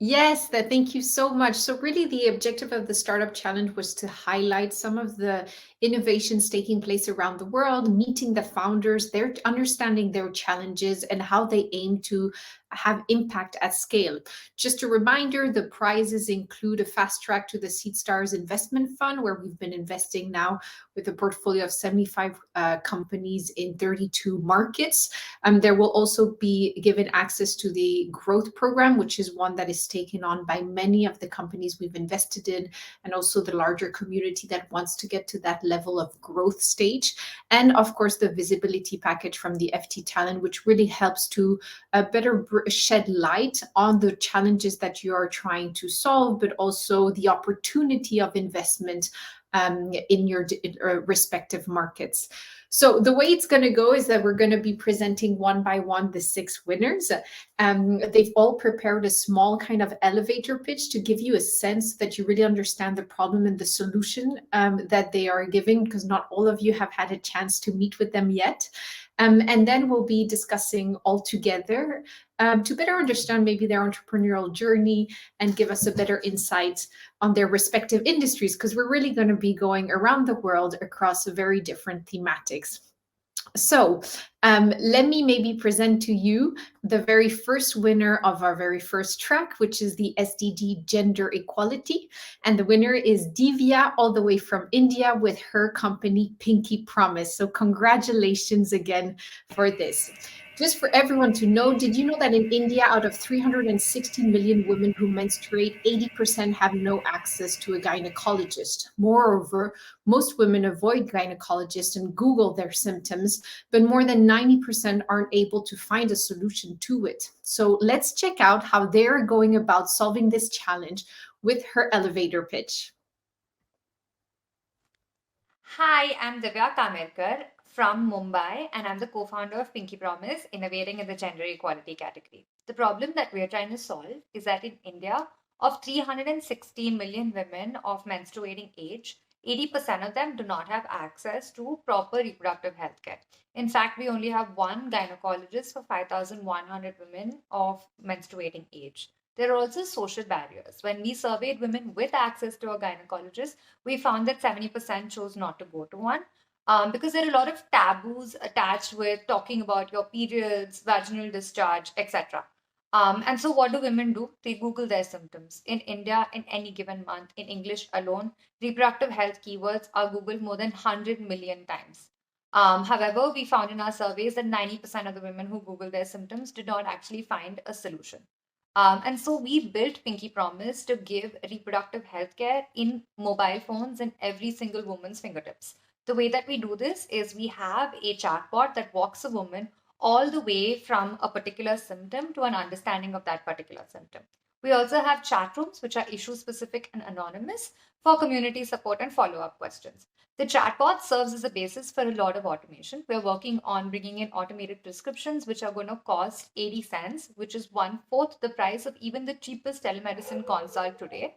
Yes, thank you so much. So really the objective of the Startup Challenge was to highlight some of the innovations taking place around the world, meeting the founders, their understanding their challenges and how they aim to have impact at scale. Just a reminder, the prizes include a fast track to the Seedstars investment fund, where we've been investing now with a portfolio of 75 companies in 32 markets. There will also be given access to the growth program, which is one that is taken on by many of the companies we've invested in, and also the larger community that wants to get to that level of growth stage. And of course, the visibility package from the FT Talent, which really helps to better shed light on the challenges that you are trying to solve, but also the opportunity of investment in your respective markets. So the way it's going to go is that we're going to be presenting one by one the 6 winners. They've all prepared a small kind of elevator pitch to give you a sense that you really understand the problem and the solution that they are giving, because not all of you have had a chance to meet with them yet. And then we'll be discussing all together to better understand maybe their entrepreneurial journey and give us a better insight on their respective industries, because we're really going to be going around the world across very different thematics. So let me maybe present to you the very first winner of our very first track, which is the SDG Gender Equality. And the winner is Divya, all the way from India, with her company Pinky Promise. So congratulations again for this. Just for everyone to know, did you know that in India, out of 360 million women who menstruate, 80% have no access to a gynecologist? Moreover, most women avoid gynecologists and Google their symptoms, but more than 90% aren't able to find a solution to it. So let's check out how they're going about solving this challenge with her elevator pitch. Hi, I'm Divya Kamelkar from Mumbai, and I'm the co-founder of Pinky Promise, innovating in the gender equality category. The problem that we are trying to solve is that in India, of 360 million women of menstruating age, 80% of them do not have access to proper reproductive health care. In fact, we only have one gynecologist for 5,100 women of menstruating age. There are also social barriers. When we surveyed women with access to a gynecologist, we found that 70% chose not to go to one. because there are a lot of taboos attached with talking about your periods, vaginal discharge, etc. And so, what do women do? They Google their symptoms. In India, in any given month, in English alone, reproductive health keywords are Googled more than 100 million times. However, we found in our surveys that 90% of the women who Google their symptoms did not actually find a solution. And so we built Pinky Promise to give reproductive health care in mobile phones in every single woman's fingertips. The way that we do this is we have a chatbot that walks a woman all the way from a particular symptom to an understanding of that particular symptom. We also have chat rooms, which are issue specific and anonymous, for community support and follow up questions. The chatbot serves as a basis for a lot of automation. We're working on bringing in automated prescriptions, which are going to cost 80 cents, which is 1/4 the price of even the cheapest telemedicine consult today.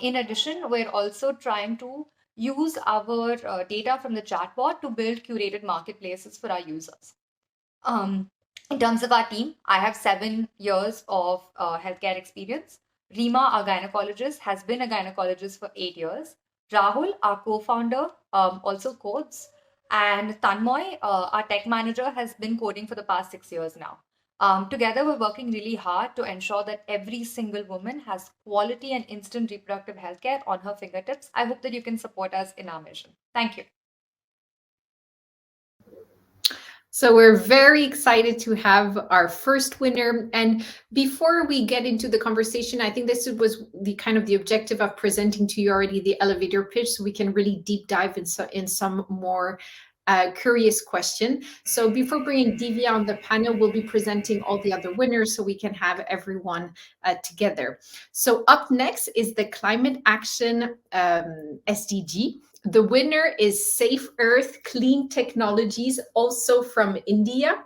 In addition, we're also trying to use our data from the chatbot to build curated marketplaces for our users. In terms of our team, I have 7 years of healthcare experience. Rima, our gynecologist, has been a gynecologist for 8 years. Rahul, our co-founder, also codes. And Tanmoy, our tech manager, has been coding for the past 6 years now. Together, we're working really hard to ensure that every single woman has quality and instant reproductive healthcare on her fingertips. I hope that you can support us in our mission. Thank you. So we're very excited to have our first winner. And before we get into the conversation, I think this was the kind of the objective of presenting to you already the elevator pitch, so we can really deep dive in some more curious question. So before bringing Divya on the panel, we'll be presenting all the other winners so we can have everyone together. So up next is the Climate Action SDG. The winner is Safe Earth Clean Technologies, also from India.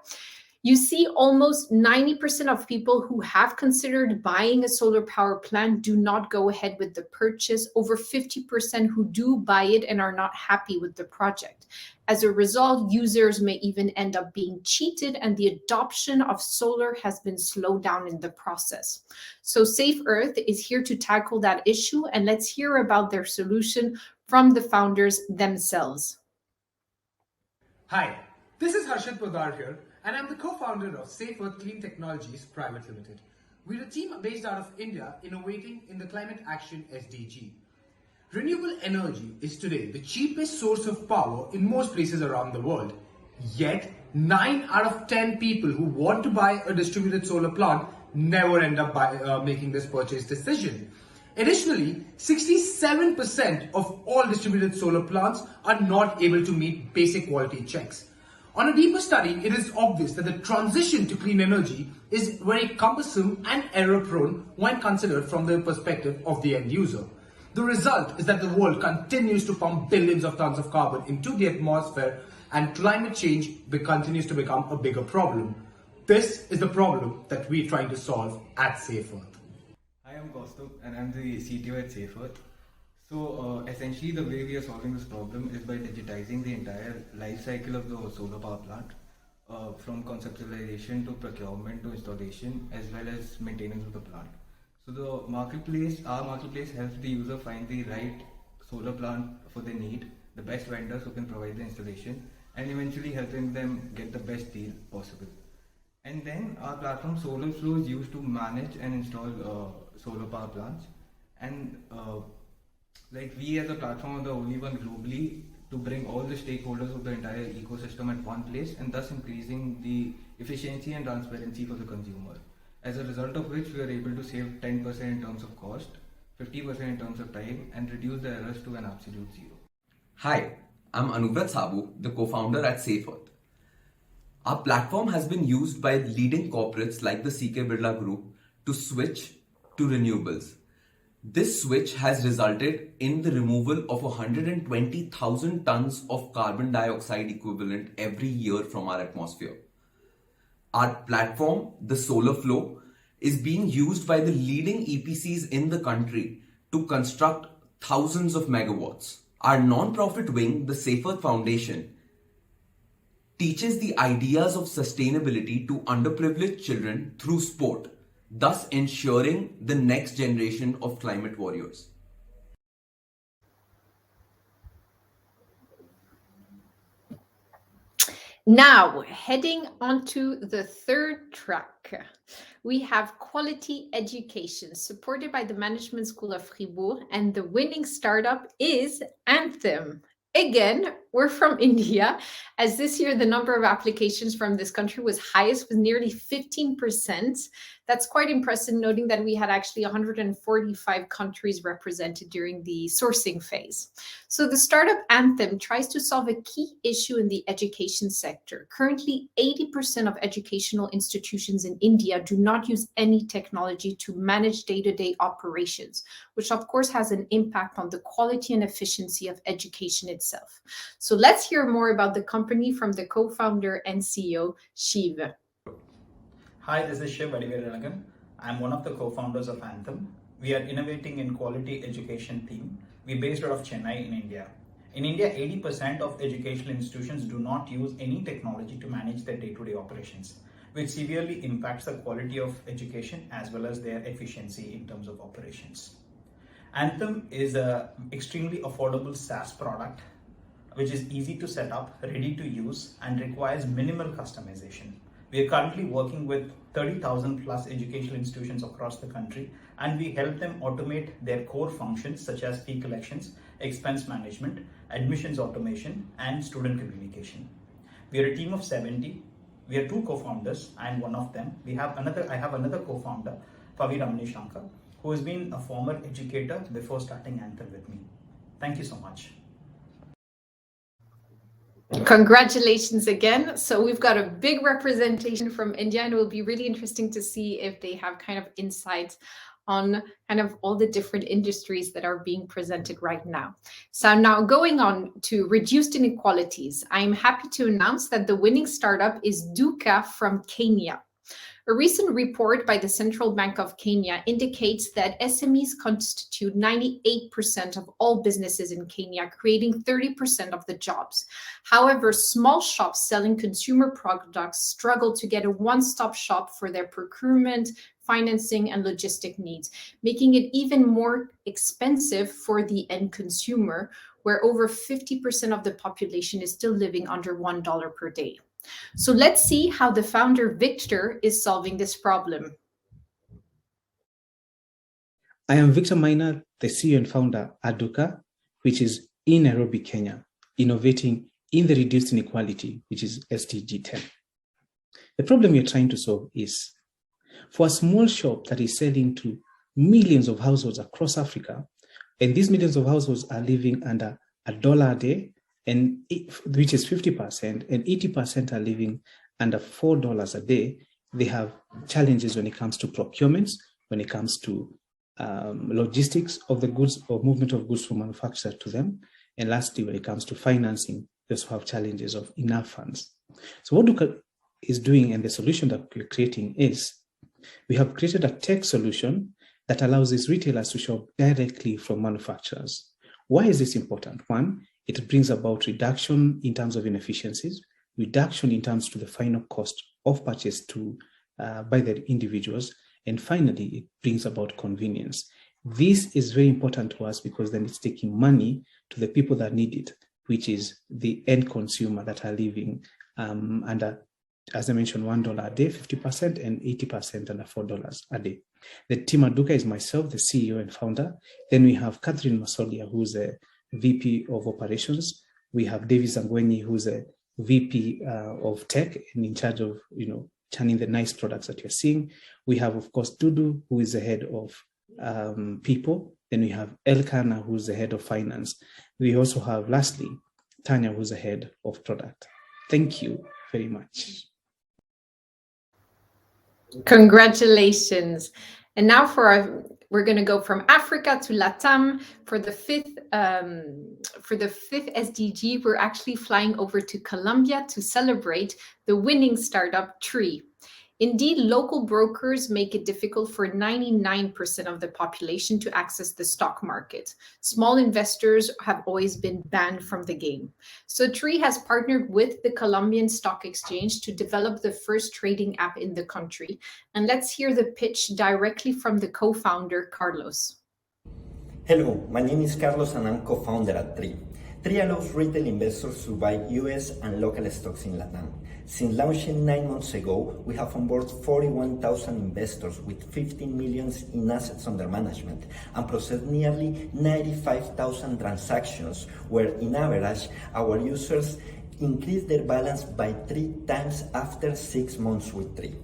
You see, almost 90% of people who have considered buying a solar power plant do not go ahead with the purchase. Over 50% who do buy it and are not happy with the project. As a result, users may even end up being cheated, and the adoption of solar has been slowed down in the process. So Safe Earth is here to tackle that issue, and let's hear about their solution from the founders themselves. Hi, this is Harshit Poddar here, and I'm the co-founder of Safe Earth Clean Technologies Private Limited. We're a team based out of India innovating in the Climate Action SDG. Renewable energy is today the cheapest source of power in most places around the world. Yet, 9 out of 10 people who want to buy a distributed solar plant never end up making this purchase decision. Additionally, 67% of all distributed solar plants are not able to meet basic quality checks. On a deeper study, it is obvious that the transition to clean energy is very cumbersome and error-prone when considered from the perspective of the end user. The result is that the world continues to pump billions of tons of carbon into the atmosphere, and climate change continues to become a bigger problem. This is the problem that we're trying to solve at Safe Earth. Hi, I'm Kaustubh and I'm the CTO at Safe Earth. So essentially the way we are solving this problem is by digitizing the entire life cycle of the solar power plant, from conceptualization to procurement to installation, as well as maintenance of the plant. So our marketplace helps the user find the right solar plant for their need, the best vendors who can provide the installation, and eventually helping them get the best deal possible. And then our platform SolarFlow is used to manage and install solar power plants. And we as a platform are the only one globally to bring all the stakeholders of the entire ecosystem at one place, and thus increasing the efficiency and transparency for the consumer. As a result of which we are able to save 10% in terms of cost, 50% in terms of time, and reduce the errors to an absolute zero. Hi, I'm Anuvrat Sabu, the co-founder at Safe Earth. Our platform has been used by leading corporates like the CK Birla Group to switch to renewables. This switch has resulted in the removal of 120,000 tons of carbon dioxide equivalent every year from our atmosphere. Our platform, the SolarFlow, is being used by the leading EPCs in the country to construct thousands of megawatts. Our non-profit wing, the Safe Earth Foundation, teaches the ideas of sustainability to underprivileged children through sport, thus ensuring the next generation of climate warriors. Now, heading onto the third track, we have quality education supported by the Management School of Fribourg, and the winning startup is Anthem. Again, we're from India, as this year the number of applications from this country was highest with nearly 15%. That's quite impressive, noting that we had actually 145 countries represented during the sourcing phase. So the startup Anthem tries to solve a key issue in the education sector. Currently, 80% of educational institutions in India do not use any technology to manage day-to-day operations, which of course has an impact on the quality and efficiency of education itself. So let's hear more about the company from the co-founder and CEO, Shiv. Hi, this is Shiv Adiviralagan. I'm one of the co-founders of Anthem. We are innovating in quality education team. We're based out of Chennai in India. In India, 80% of educational institutions do not use any technology to manage their day-to-day operations, which severely impacts the quality of education as well as their efficiency in terms of operations. Anthem is an extremely affordable SaaS product, which is easy to set up, ready to use, and requires minimal customization. We are currently working with 30,000 plus educational institutions across the country, and we help them automate their core functions such as fee collections, expense management, admissions automation, and student communication. We are a team of 70. We are two co-founders. I am one of them. I have another co-founder, Pavi Ramani Shankar, who has been a former educator before starting Anthem with me. Thank you so much. Congratulations again. So we've got a big representation from India, and it will be really interesting to see if they have kind of insights on kind of all the different industries that are being presented right now. So now going on to reduced inequalities, I'm happy to announce that the winning startup is Duka from Kenya. A recent report by the Central Bank of Kenya indicates that SMEs constitute 98% of all businesses in Kenya, creating 30% of the jobs. However, small shops selling consumer products struggle to get a one-stop shop for their procurement, financing, and logistic needs, making it even more expensive for the end consumer, where over 50% of the population is still living under $1 per day. So let's see how the founder Victor is solving this problem. I am Victor Maina, the CEO and founder at Duka, which is in Nairobi, Kenya, innovating in the reduced inequality, which is SDG 10. The problem we are trying to solve is for a small shop that is selling to millions of households across Africa, and these millions of households are living under $1 a day, and which is 50%, and 80% are living under $4 a day. They have challenges when it comes to procurements, when it comes to logistics of the goods or movement of goods from manufacturer to them. And lastly, when it comes to financing, they also have challenges of enough funds. So what Duka is doing, and the solution that we're creating is, we have created a tech solution that allows these retailers to shop directly from manufacturers. Why is this important? One, it brings about reduction in terms of inefficiencies, reduction in terms to the final cost of purchase by the individuals, and finally, it brings about convenience. This is very important to us because then it's taking money to the people that need it, which is the end consumer that are living under, as I mentioned, $1 a day, 50%, and 80% under $4 a day. The team at Duka is myself, the CEO and founder. Then we have Catherine Masolia, who's a VP of Operations. We have David Zangwenyi, who's a VP of Tech and in charge of, churning the nice products that you're seeing. We have, of course, Dudu, who is the head of people. Then we have Elkana, who's the head of finance. We also have, lastly, Tanya, who's the head of product. Thank you very much. Congratulations. And now we're going to go from Africa to Latam for the fifth SDG. We're actually flying over to Colombia to celebrate the winning startup Tree. Indeed, local brokers make it difficult for 99% of the population to access the stock market. Small investors have always been banned from the game. So Tree has partnered with the Colombian Stock Exchange to develop the first trading app in the country. And let's hear the pitch directly from the co-founder, Carlos. Hello, my name is Carlos and I'm co-founder at Tree. 3 allows retail investors to buy US and local stocks in Latam. Since launching 9 months ago, we have onboarded 41,000 investors with 15 million in assets under management and processed nearly 95,000 transactions, where in average, our users increase their balance by 3 times after 6 months with Tree.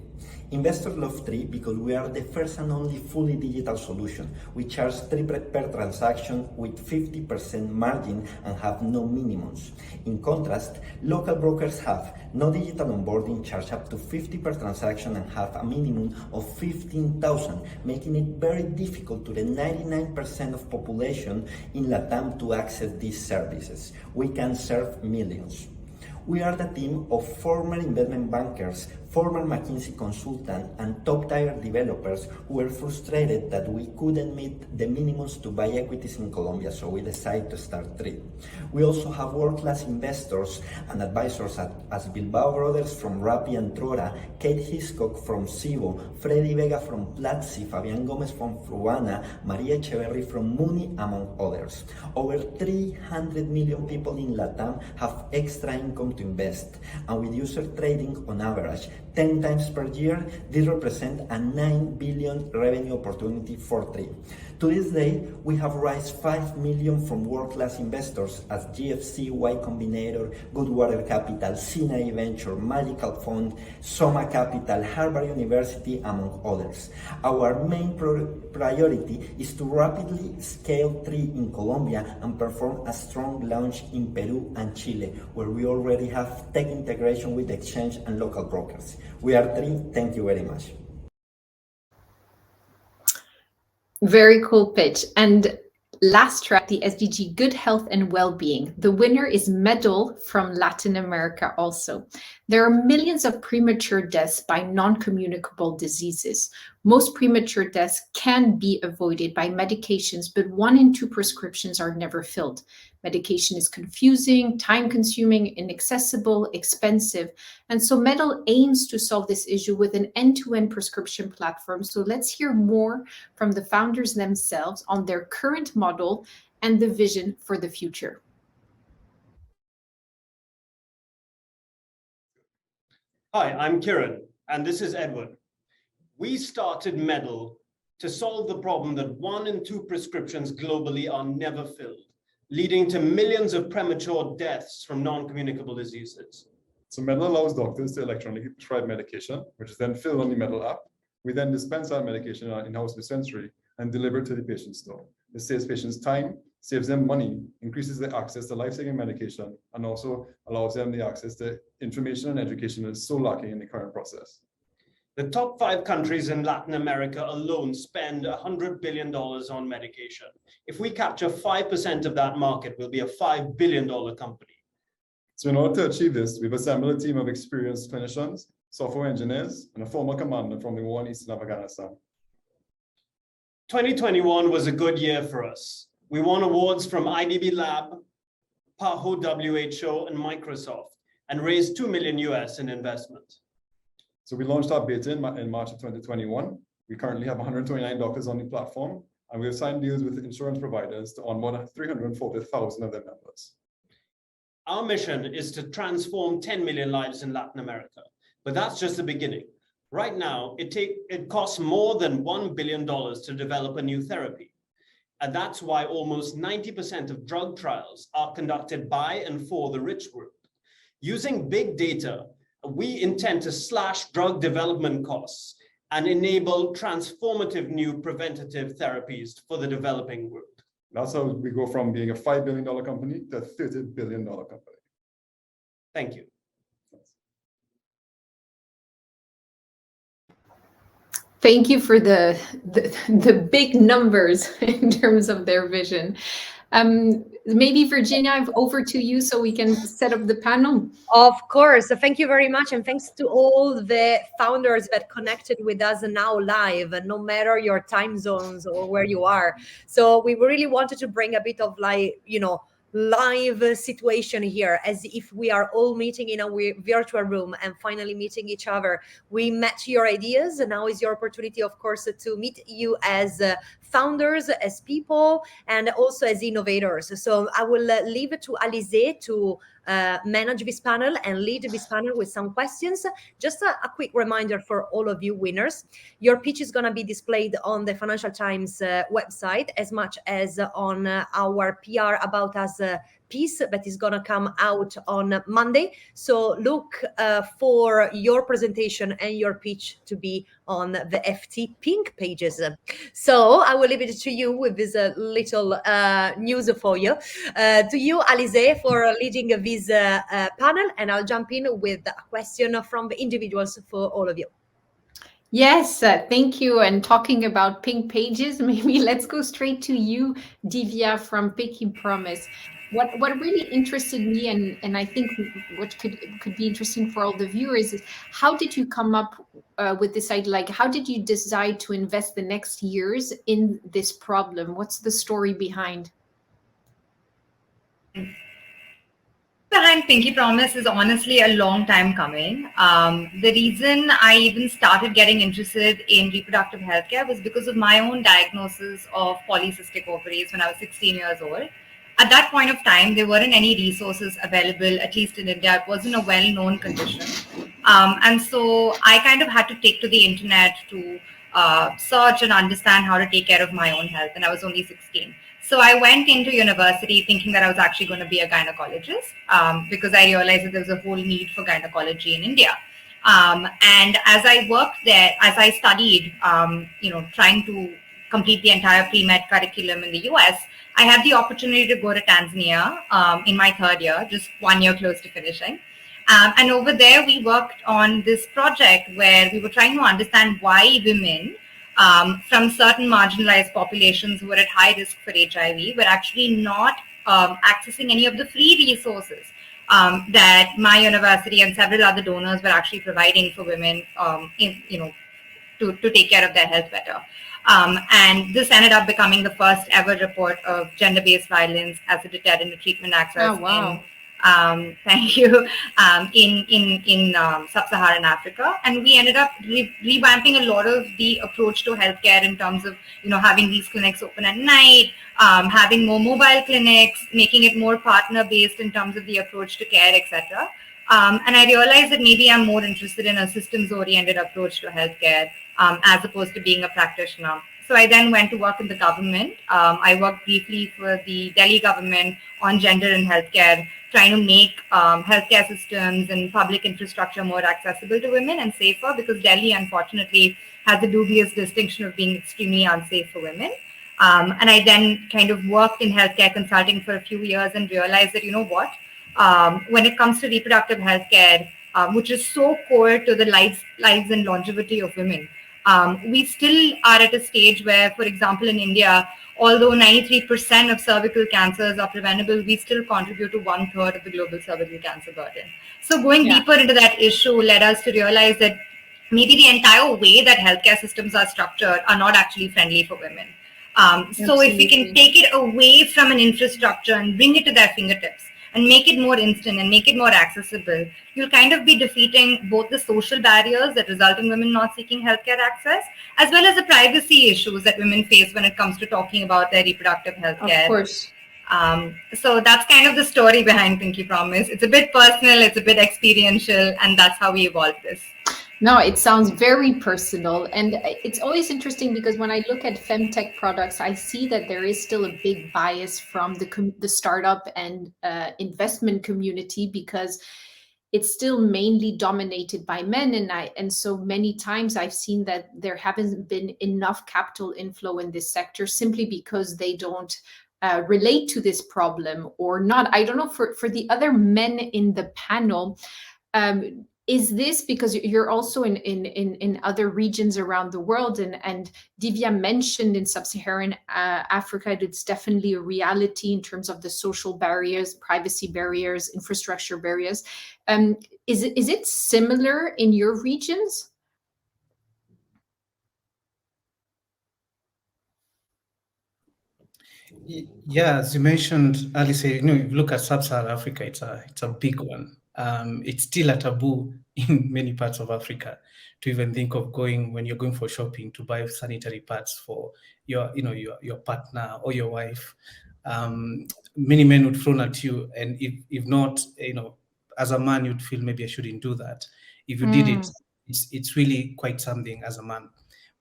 Investors love Tree because we are the first and only fully digital solution. We charge 3 per transaction with 50% margin and have no minimums. In contrast, local brokers have no digital onboarding, charge up to 50 per transaction and have a minimum of 15,000, making it very difficult to the 99% of population in Latam to access these services. We can serve millions. We are the team of former investment bankers, former McKinsey consultant, and top-tier developers who were frustrated that we couldn't meet the minimums to buy equities in Colombia, so we decided to start Tree. We also have world-class investors and advisors as Bilbao Brothers from Rappi and Trora, Kate Hiscock from Cibo, Freddy Vega from Platzi, Fabian Gomez from Fruana, Maria Echeverry from Muni, among others. Over 300 million people in Latam have extra income to invest, and with user trading on average 10 times per year, this represents a 9 billion revenue opportunity for Tree. To this day, we have raised 5 million from world-class investors as GFC, Y Combinator, Goodwater Capital, Sinai Venture, Magical Fund, Soma Capital, Harvard University, among others. Our main priority is to rapidly scale Tree in Colombia and perform a strong launch in Peru and Chile, where we already have tech integration with the exchange and local brokers. We are Tree. Thank you very much. Very cool pitch. And last track, the SDG Good Health and Well-Being. The winner is Medal from Latin America also. There are millions of premature deaths by non-communicable diseases. Most premature deaths can be avoided by medications, but 1 in 2 prescriptions are never filled. Medication is confusing, time-consuming, inaccessible, expensive. And so Medal aims to solve this issue with an end-to-end prescription platform. So let's hear more from the founders themselves on their current model and the vision for the future. Hi, I'm Kiran, and this is Edward. We started Medal to solve the problem that 1 in 2 prescriptions globally are never filled, leading to millions of premature deaths from non-communicable diseases. So Medal allows doctors to electronically prescribe medication, which is then filled on the Medal app. We then dispense that medication in our in-house dispensary and deliver it to the patient's door. This saves patients time, saves them money, increases their access to life-saving medication, and also allows them the access to information and education that is so lacking in the current process. The top 5 countries in Latin America alone spend $100 billion on medication. If we capture 5% of that market, we'll be a $5 billion company. So in order to achieve this, we've assembled a team of experienced clinicians, software engineers, and a former commander from the war in Eastern Afghanistan. 2021 was a good year for us. We won awards from IDB Lab, PAHO WHO, and Microsoft, and raised $2 million US in investment. So we launched our beta in March of 2021. We currently have 129 doctors on the platform, and we have signed deals with insurance providers to onboard 340,000 of their members. Our mission is to transform 10 million lives in Latin America, but that's just the beginning. Right now, it costs more than $1 billion to develop a new therapy. And that's why almost 90% of drug trials are conducted by and for the rich group. Using big data, we intend to slash drug development costs and enable transformative new preventative therapies for the developing group. That's how we go from being a $5 billion company to a $30 billion company. Thank you. Thank you for the big numbers in terms of their vision. Maybe Virginia, over to you so we can set up the panel. Of course. Thank you very much. And thanks to all the founders that connected with us now live, no matter your time zones or where you are. So we really wanted to bring a bit of live situation here, as if we are all meeting in a virtual room and finally meeting each other. We met your ideas, and now is your opportunity, of course, to meet you as founders, as people, and also as innovators. So I will leave it to Alizé to manage this panel and lead this panel with some questions. Just a quick reminder for all of you winners. Your pitch is going to be displayed on the Financial Times website, as much as on our PR About Us piece that is going to come out on Monday. So look for your presentation and your pitch to be on the FT Pink pages. So I will leave it to you with this little news for you. To you, Alizé, for leading this panel, and I'll jump in with a question from the individuals for all of you. Yes, thank you. And talking about pink pages, maybe let's go straight to you, Divya from Pinky Promise. What really interested me, and I think what could be interesting for all the viewers, is how did you come up with this idea? Like, how did you decide to invest the next years in this problem? What's the story behind? Behind Pinky Promise is honestly a long time coming. The reason I even started getting interested in reproductive healthcare was because of my own diagnosis of polycystic ovaries when I was 16 years old. At that point of time, there weren't any resources available, at least in India. It wasn't a well-known condition. And so I kind of had to take to the internet to search and understand how to take care of my own health. And I was only 16. So I went into university thinking that I was actually going to be a gynecologist because I realized that there was a whole need for gynecology in India. And as I worked there, as I studied, trying to complete the entire pre-med curriculum in the US, I had the opportunity to go to Tanzania in my third year, just 1 year close to finishing. And over there, we worked on this project where we were trying to understand why women from certain marginalized populations who were at high risk for HIV were actually not accessing any of the free resources that my university and several other donors were actually providing for women, to take care of their health better. And this ended up becoming the first ever report of gender-based violence as a deterrent to treatment access. Oh, wow. Thank you. In sub-Saharan Africa, and we ended up revamping a lot of the approach to healthcare in terms of having these clinics open at night, having more mobile clinics, making it more partner-based in terms of the approach to care, etc. And I realized that maybe I'm more interested in a systems-oriented approach to healthcare as opposed to being a practitioner. So I then went to work in the government. I worked briefly for the Delhi government on gender and healthcare, trying to make healthcare systems and public infrastructure more accessible to women and safer, because Delhi, unfortunately, has the dubious distinction of being extremely unsafe for women. And I then kind of worked in healthcare consulting for a few years and realized that, when it comes to reproductive healthcare, which is so core to the lives and longevity of women, we still are at a stage where, for example, in India, although 93% of cervical cancers are preventable, we still contribute to 1/3 of the global cervical cancer burden. So going deeper into that issue led us to realize that maybe the entire way that healthcare systems are structured are not actually friendly for women. So if we can take it away from an infrastructure and bring it to their fingertips and make it more instant and make it more accessible, you'll kind of be defeating both the social barriers that result in women not seeking healthcare access, as well as the privacy issues that women face when it comes to talking about their reproductive healthcare. Of course. So that's kind of the story behind Pinky Promise. It's a bit personal, it's a bit experiential, and that's how we evolved this. No, it sounds very personal. And it's always interesting because when I look at femtech products, I see that there is still a big bias from the startup and investment community, because it's still mainly dominated by men. And so many times I've seen that there haven't been enough capital inflow in this sector simply because they don't relate to this problem or not. I don't know, for the other men in the panel, is this because you're also in other regions around the world, and Divya mentioned in sub-Saharan Africa, it's definitely a reality in terms of the social barriers, privacy barriers, infrastructure barriers. Is it similar in your regions? Yeah, as you mentioned, Alice, if you look at sub-Saharan Africa, it's a big one. It's still a taboo in many parts of Africa to even think of going, when you're going for shopping, to buy sanitary pads for your partner or your wife. Many men would frown at you, and if not, as a man, you'd feel maybe I shouldn't do that. If you did it, it's really quite something as a man.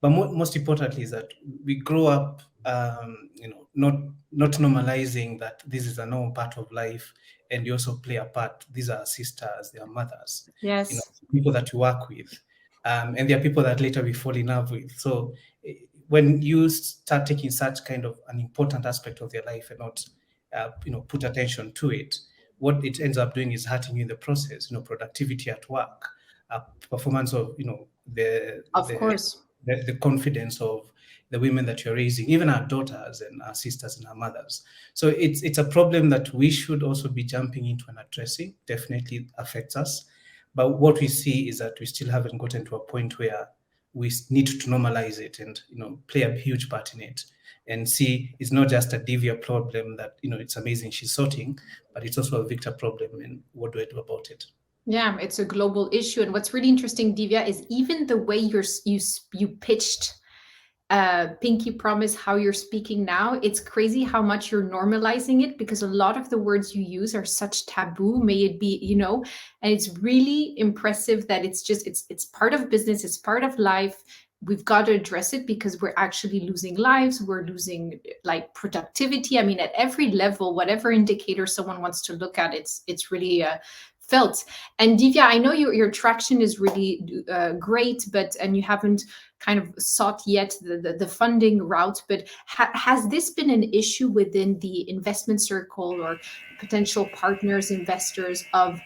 But most importantly is that we grow up, not normalizing that this is a normal part of life, and you also play a part. These are sisters, they are mothers, Yes. people that you work with, and there are people that later we fall in love with. So when you start taking such kind of an important aspect of their life and not, put attention to it, what it ends up doing is hurting you in the process. Productivity at work, performance of the confidence of the women that you're raising, even our daughters and our sisters and our mothers. So it's a problem that we should also be jumping into and addressing. Definitely affects us. But what we see is that we still haven't gotten to a point where we need to normalize it and play a huge part in it, and see it's not just a Divya problem that it's amazing she's sorting, but it's also a Victor problem, and what do I do about it? Yeah, it's a global issue. And what's really interesting, Divya, is even the way you pitched Pinky Promise, how you're speaking now, it's crazy how much you're normalizing it, because a lot of the words you use are such taboo, may it be, and it's really impressive that it's part of business, it's part of life. We've got to address it, because we're actually losing lives, we're losing like productivity. I mean, at every level, whatever indicator someone wants to look at, it's really felt. And Divya, I know your traction is really great, and you haven't kind of sought yet the funding route, but has this been an issue within the investment circle or potential partners, investors of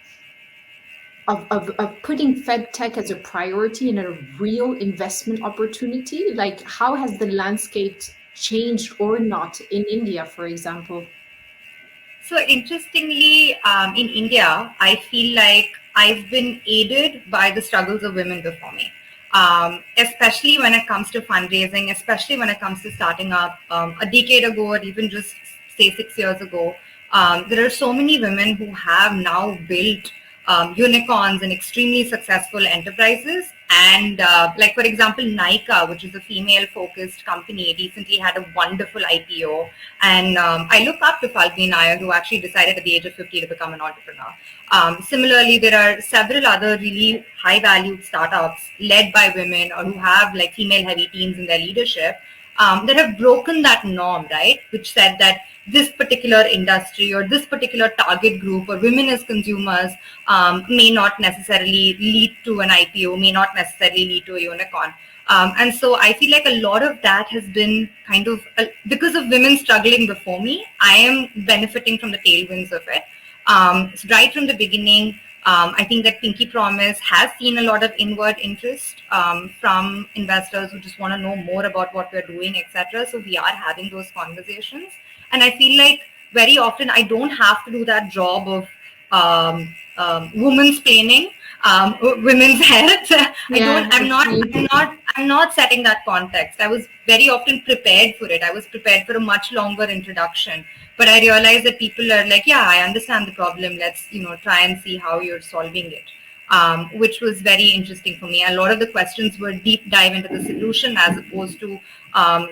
putting FedTech as a priority and a real investment opportunity? Like, how has the landscape changed or not in India, for example? So interestingly, in India, I feel like I've been aided by the struggles of women before me, especially when it comes to fundraising, especially when it comes to starting up. A decade ago, or even just say 6 years ago, there are so many women who have now built unicorns and extremely successful enterprises. And like, for example, Nykaa, which is a female-focused company, recently had a wonderful IPO. And I look up to Falguni Nair, who actually decided at the age of 50 to become an entrepreneur. Similarly, there are several other really high-valued startups led by women, or who have like female-heavy teams in their leadership, that have broken that norm, right? Which said that this particular industry or this particular target group or women as consumers may not necessarily lead to an IPO, may not necessarily lead to a unicorn. And so I feel like a lot of that has been kind of, because of women struggling before me, I am benefiting from the tailwinds of it. So right from the beginning, I think that Pinky Promise has seen a lot of inward interest from investors who just want to know more about what we're doing, etc. So we are having those conversations. And I feel like very often I don't have to do that job of women's planning, women's health. I'm not setting that context. I was very often prepared for it. I was prepared for a much longer introduction. But I realized that people are like, yeah, I understand the problem. Let's, try and see how you're solving it, which was very interesting for me. A lot of the questions were deep dive into the solution, as opposed to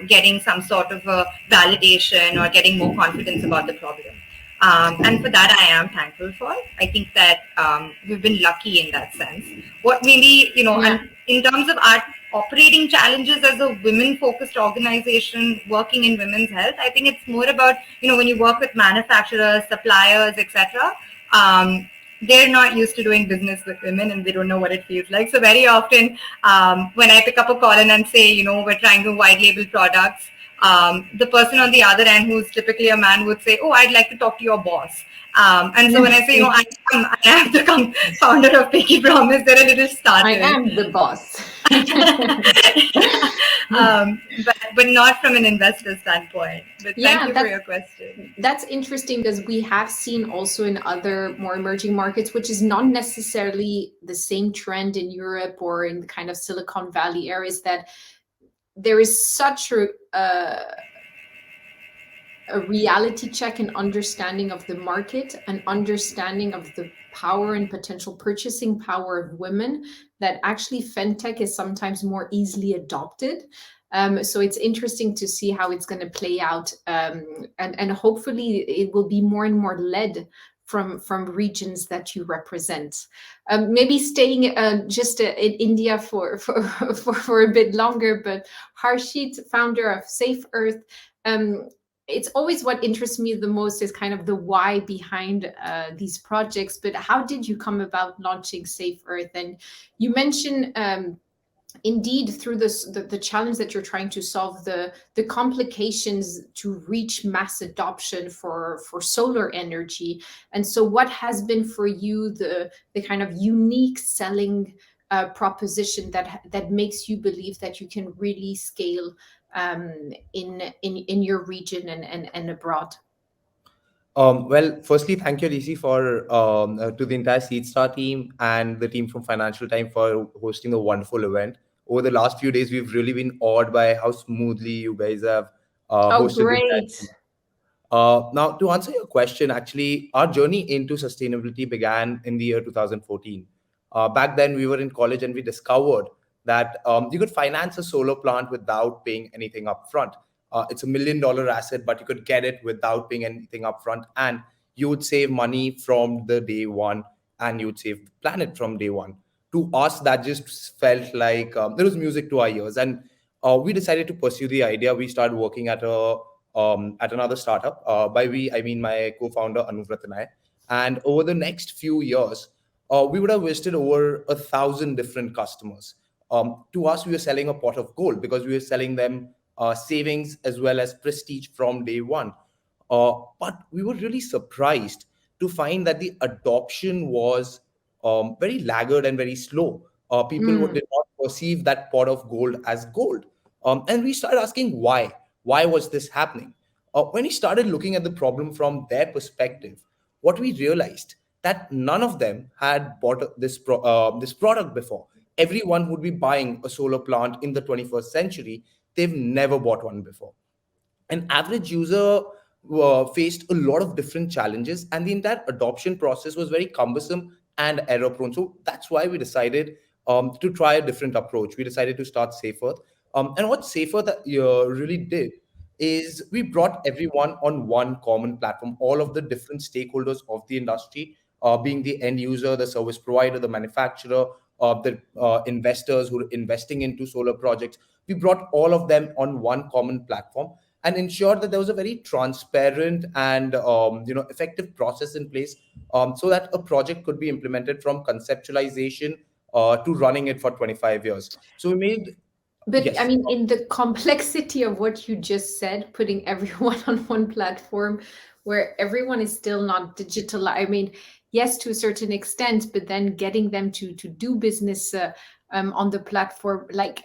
getting some sort of a validation or getting more confidence about the problem. And for that, I am thankful for. I think that we've been lucky in that sense. What maybe, and in terms of our operating challenges as a women-focused organization working in women's health, I think it's more about, when you work with manufacturers, suppliers, etc., they're not used to doing business with women, and they don't know what it feels like. So very often, when I pick up a call and say, we're trying to white label products, the person on the other end, who's typically a man, would say, oh, I'd like to talk to your boss. And so when I say, I am the founder of Pinky Promise, they're a little startled. I am the boss. But not from an investor standpoint. But thank you for your question. That's interesting, because we have seen also in other more emerging markets, which is not necessarily the same trend in Europe or in the kind of Silicon Valley areas, that there is such a reality check and understanding of the market, and understanding of the power and potential purchasing power of women, that actually fintech is sometimes more easily adopted. So it's interesting to see how it's going to play out, and hopefully it will be more and more led from regions that you represent. Maybe staying just in India for a bit longer, but Harshit, founder of Safe Earth, it's always what interests me the most is kind of the why behind these projects. But how did you come about launching Safe Earth? And you mentioned indeed through the challenge that you're trying to solve, the complications to reach mass adoption for solar energy. And so what has been for you the kind of unique selling proposition that makes you believe that you can really scale in your region and abroad? Well, firstly, thank you, DC, for to the entire Seedstar team and the team from Financial Times for hosting a wonderful event. Over the last few days, we've really been awed by how smoothly you guys have Oh, hosted the great. event. Now, to answer your question, actually, our journey into sustainability began in the year 2014. Back then, we were in college and we discovered that you could finance a solar plant without paying anything upfront. It's $1 million asset, but you could get it without paying anything upfront, and you would save money from the day one, and you would save the planet from day one. To us, that just felt like there was music to our ears, and we decided to pursue the idea. We started working at another startup. By we, I mean my co-founder Anuvrat and I. And over the next few years, we would have visited over 1,000 different customers. To us, we were selling a pot of gold because we were selling them savings as well as prestige from day one. But we were really surprised to find that the adoption was very laggard and very slow. People did not perceive that pot of gold as gold. And we started asking why. Why was this happening? When we started looking at the problem from their perspective, what we realized that none of them had bought this product before. Everyone would be buying a solar plant in the 21st century. They've never bought one before. An average user faced a lot of different challenges, and the entire adoption process was very cumbersome and error prone. So that's why we decided to try a different approach. We decided to start Safer. And what Safer that really did is we brought everyone on one common platform, all of the different stakeholders of the industry, being the end user, the service provider, the manufacturer, the investors who are investing into solar projects. We brought all of them on one common platform and ensured that there was a very transparent and effective process in place, so that a project could be implemented from conceptualization to running it for 25 years. So we made. But Yes. I mean, in the complexity of what you just said, putting everyone on one platform where everyone is still not digital. I mean, yes, to a certain extent, but then getting them to do business on the platform, like,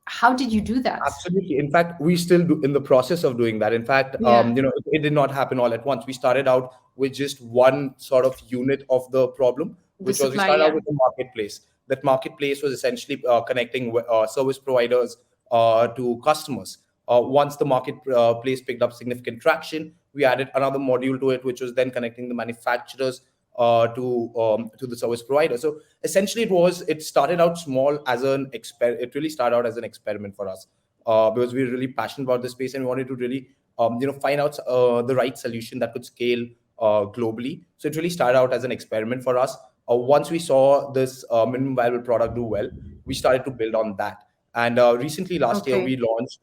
how did you do that? Absolutely. In fact, we still do in the process of doing that. In fact, Yeah. it did not happen all at once. We started out with just one sort of unit of the problem, which was we supply, started yeah. out with the marketplace. That marketplace was essentially connecting service providers to customers. Once the marketplace picked up significant traction, we added another module to it, which was then connecting the manufacturers to the service provider. So essentially, it started out small as an experiment. It really started out as an experiment for us because we were really passionate about this space and we wanted to really find out the right solution that could scale globally. So it really started out as an experiment for us. Once we saw this minimum viable product do well, we started to build on that. And recently, last year, we launched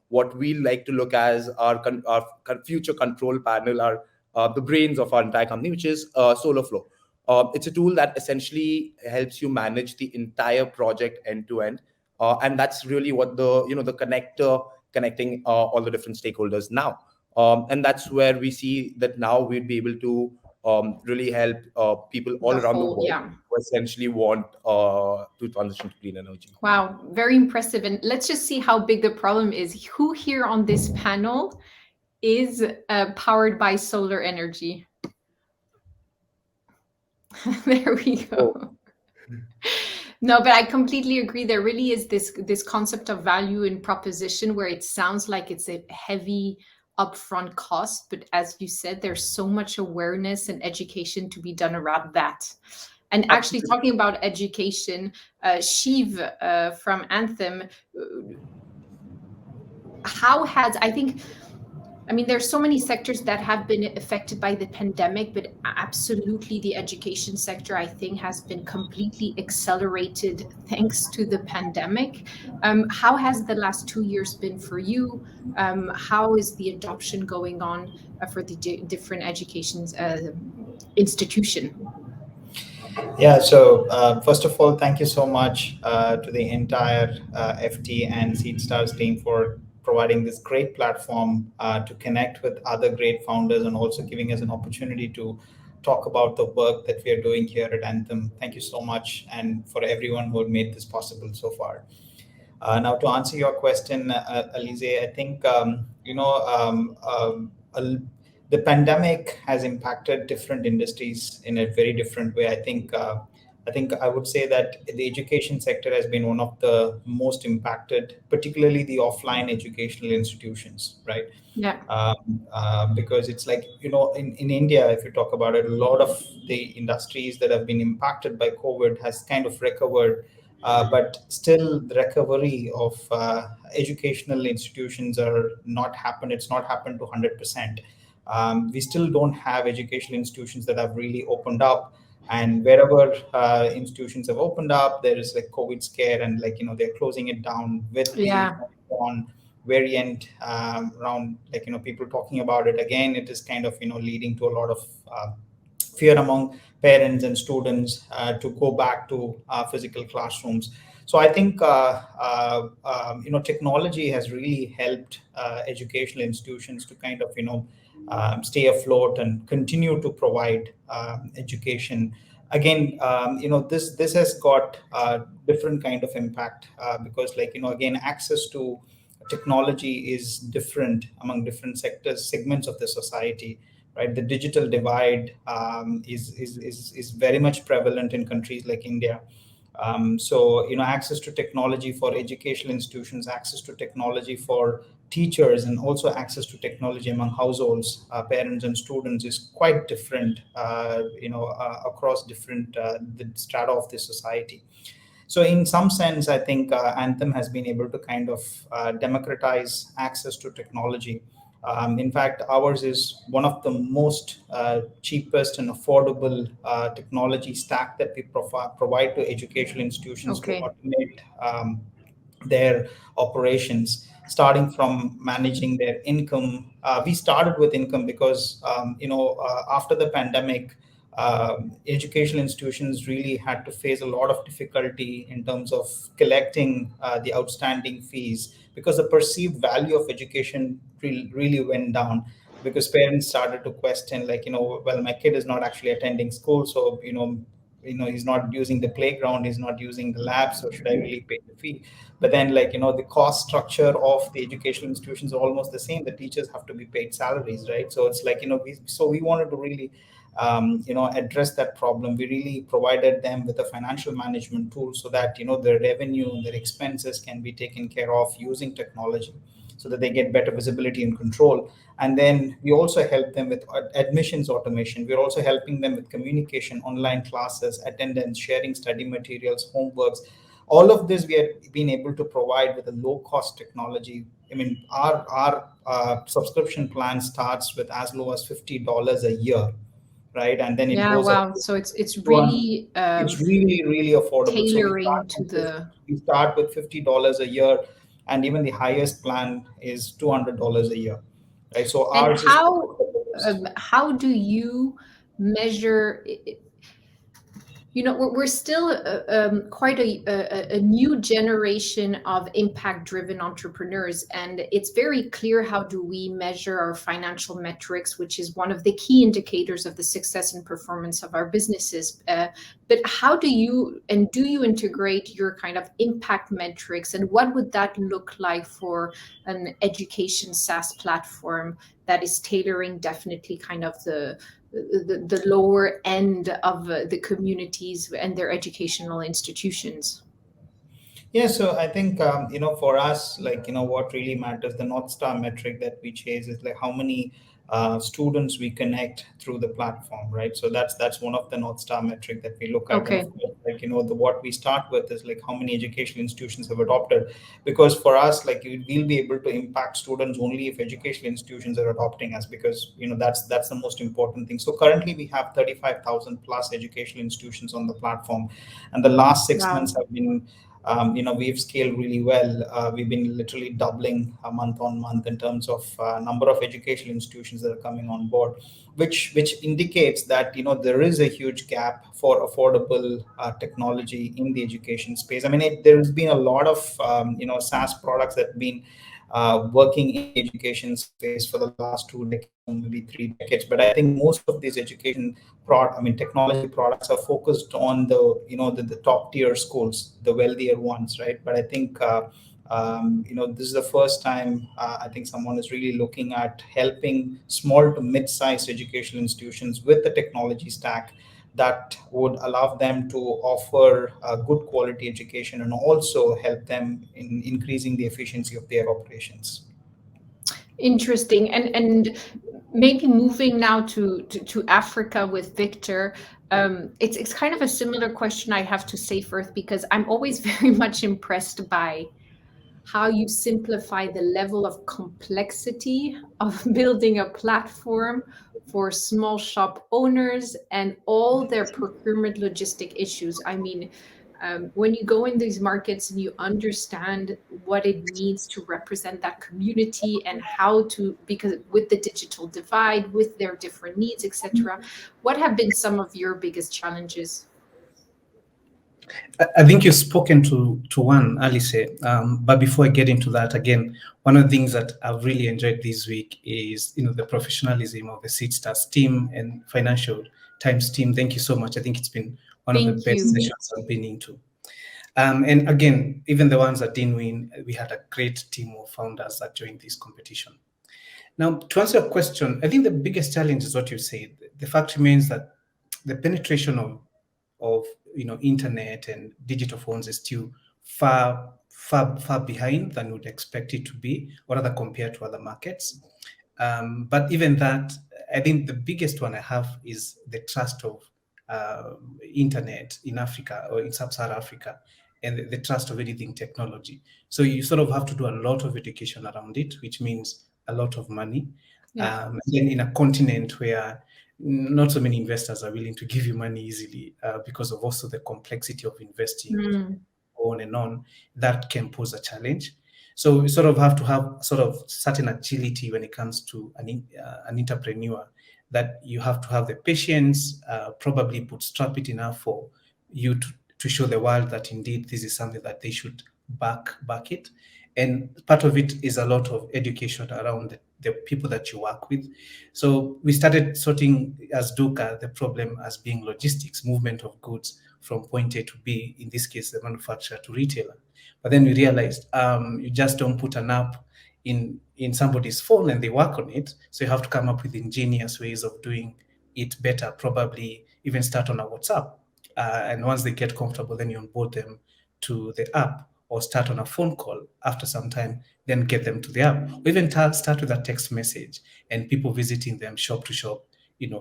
what we like to look as our future control panel, the brains of our entire company, which is SolarFlow. It's a tool that essentially helps you manage the entire project end to end, and that's really what the connector connecting all the different stakeholders now. And that's where we see that now we'd be able to really help people all around the world who essentially want to transition to clean energy. Wow, very impressive. And let's just see how big the problem is. Who here on this panel is powered by solar energy? There we go. Oh. No, but I completely agree. There really is this concept of value and proposition where it sounds like it's a heavy upfront cost, but as you said, there's so much awareness and education to be done around that. And actually, talking about education, Shiv from Anthem, there's so many sectors that have been affected by the pandemic, but absolutely the education sector, I think, has been completely accelerated thanks to the pandemic. How has the last 2 years been for you? How is the adoption going on for the different education institution? Yeah, so first of all, thank you so much to the entire FT and Seedstars team for providing this great platform to connect with other great founders and also giving us an opportunity to talk about the work that we are doing here at Anthem. Thank you so much, and for everyone who made this possible so far. Now, to answer your question, Alize, I think the pandemic has impacted different industries in a very different way. I think I would say that the education sector has been one of the most impacted, particularly the offline educational institutions, right? Yeah. Because it's like, in India, if you talk about it, a lot of the industries that have been impacted by COVID has kind of recovered. But still, the recovery of educational institutions are not happened. It's not happened to 100%. We still don't have educational institutions that have really opened up. And wherever institutions have opened up, there is like COVID scare, and they're closing it down with the Omicron variant around, people talking about it again. It is kind of leading to a lot of fear among parents and students to go back to physical classrooms. So I think technology has really helped educational institutions to kind of stay afloat and continue to provide education. Again, this has got different kind of impact because again, access to technology is different among different segments of the society. Right, the digital divide is very much prevalent in countries like India. So access to technology for educational institutions, access to technology for teachers, and also access to technology among households, parents and students is quite different. Across different the strata of the society. So in some sense, I think Anthem has been able to kind of democratize access to technology. In fact, ours is one of the most cheapest and affordable technology stack that we provide to educational institutions to automate their operations, starting from managing their income. We started with income because, after the pandemic, educational institutions really had to face a lot of difficulty in terms of collecting the outstanding fees, because the perceived value of education really went down, because parents started to question, well, my kid is not actually attending school, so he's not using the playground, he's not using the lab, so should I really pay the fee? But then the cost structure of the educational institutions are almost the same. The teachers have to be paid salaries, right? So it's we wanted to really address that problem. We really provided them with a financial management tool so that their revenue and their expenses can be taken care of using technology, so that they get better visibility and control. And then we also help them with admissions automation. We're also helping them with communication, online classes, attendance, sharing study materials, homeworks. All of this we have been able to provide with a low-cost technology. I mean, our subscription plan starts with as low as $50 a year, right? And then it goes up. So it's really really affordable. Tailoring We start with $50 a year, and even the highest plan is $200 a year, right? So ours how do you measure? We're still quite a new generation of impact-driven entrepreneurs, and it's very clear how do we measure our financial metrics, which is one of the key indicators of the success and performance of our businesses. But how do you integrate your kind of impact metrics, and what would that look like for an education SaaS platform that is tailoring definitely kind of the lower end of the communities and their educational institutions? Yeah, so I think for us, like what really matters, the North Star metric that we chase is like how many students we connect through the platform, right? So that's one of the North Star metric that we look at, and Okay. of course, like the what we start with is like how many educational institutions have adopted, because for us, like we'll be able to impact students only if educational institutions are adopting us, because that's the most important thing. So currently we have 35,000 plus educational institutions on the platform, and the last 6 months Wow. have been we've scaled really well. We've been literally doubling month on month in terms of number of educational institutions that are coming on board, which indicates that there is a huge gap for affordable technology in the education space. I mean, there's been a lot of SaaS products that have been working in the education space for the last 2 decades or maybe 3 decades, but I think most of these technology products are focused on the top tier schools, the wealthier ones, right? But I think this is the first time I think someone is really looking at helping small to mid-sized educational institutions with the technology stack that would allow them to offer good quality education and also help them in increasing the efficiency of their operations. Interesting. And maybe moving now to Africa with Victor. It's kind of a similar question I have to Safe Earth, because I'm always very much impressed by how you simplify the level of complexity of building a platform for small shop owners and all their procurement logistic issues. I mean, when you go in these markets and you understand what it needs to represent that community and how to, because with the digital divide, with their different needs, etc., what have been some of your biggest challenges? I think you've spoken to one, Alice. But before I get into that, again, one of the things that I've really enjoyed this week is the professionalism of the Seedstars team and Financial Times team. Thank you so much. I think it's been one of the Thank best you. sessions I've been into. And again, even the ones that didn't win, we had a great team of founders that joined this competition. Now, to answer your question, I think the biggest challenge is what you said. The fact remains that the penetration of internet and digital phones is still far behind than we'd expect it to be, or rather compared to other markets. But even that, I think the biggest one I have is the trust of internet in Africa or in sub-Saharan Africa, and the trust of anything technology. So you sort of have to do a lot of education around it, which means a lot of money. Yeah. Then in a continent where not so many investors are willing to give you money easily because of also the complexity of investing on and on, that can pose a challenge. So you sort of have to have sort of certain agility when it comes to an entrepreneur, that you have to have the patience, probably bootstrap it enough for you to show the world that indeed this is something that they should back it. And part of it is a lot of education around the people that you work with. So we started sorting as Duka the problem as being logistics, movement of goods from point A to B, in this case, the manufacturer to retailer. But then we realized you just don't put an app in somebody's phone and they work on it. So you have to come up with ingenious ways of doing it better, probably even start on a WhatsApp. And once they get comfortable, then you onboard them to the app, or start on a phone call after some time, then get them to the app. Or even start with a text message and people visiting them shop to shop,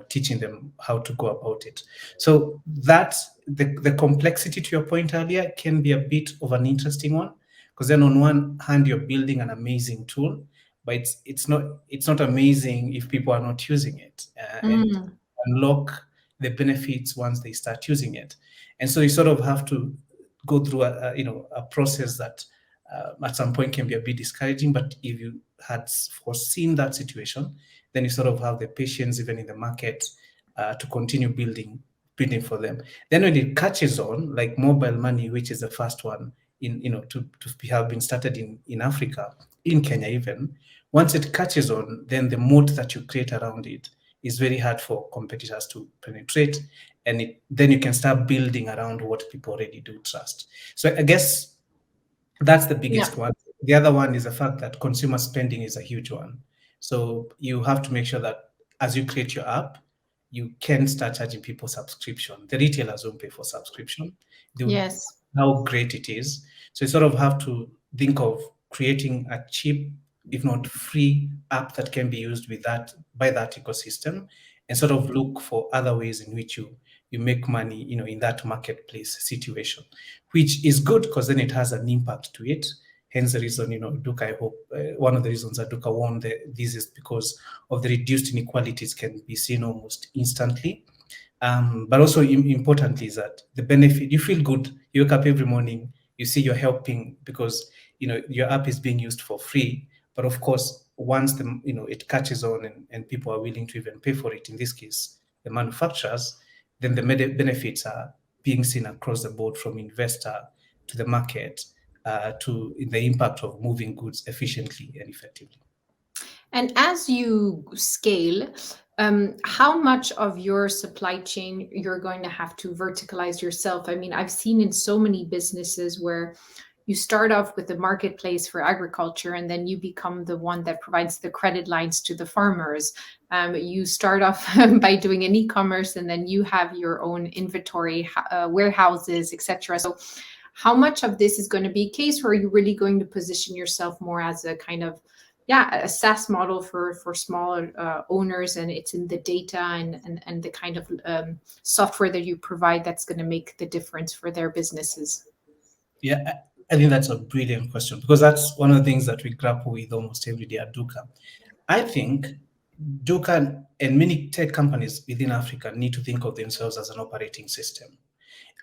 teaching them how to go about it. So that's the complexity, to your point earlier, can be a bit of an interesting one, because then on one hand, you're building an amazing tool, but it's not amazing if people are not using it and unlock the benefits once they start using it. And so you sort of have to go through a process that at some point can be a bit discouraging. But if you had foreseen that situation, then you sort of have the patience even in the market to continue building for them. Then when it catches on, like mobile money, which is the first one to have been started in Africa, in Kenya even, once it catches on, then the moat that you create around it is very hard for competitors to penetrate, and then you can start building around what people already do trust. So I guess that's the biggest one. The other one is the fact that consumer spending is a huge one. So you have to make sure that as you create your app, you can start charging people subscription. The retailers won't pay for subscription. They will Yes. how great it is. So you sort of have to think of creating a cheap, if not free, app that can be used with that by that ecosystem, and sort of look for other ways in which you make money, in that marketplace situation, which is good because then it has an impact to it. Hence the reason, Duka, I hope, one of the reasons that Duka won this is because of the reduced inequalities can be seen almost instantly. But also importantly is that the benefit, you feel good, you wake up every morning, you see you're helping because, your app is being used for free. But of course, once it catches on and people are willing to even pay for it, in this case, the manufacturers, then the benefits are being seen across the board from investor to the market, to the impact of moving goods efficiently and effectively. And as you scale, how much of your supply chain you're going to have to verticalize yourself? I mean, I've seen in so many businesses where you start off with the marketplace for agriculture and then you become the one that provides the credit lines to the farmers. You start off by doing an e-commerce and then you have your own inventory, warehouses, etc. So how much of this is going to be a case where you're really going to position yourself more as a kind of a SaaS model for smaller owners, and it's in the data and the kind of software that you provide that's going to make the difference for their businesses? Yeah, I think that's a brilliant question because that's one of the things that we grapple with almost every day at Duka. I think Duka and many tech companies within Africa need to think of themselves as an operating system.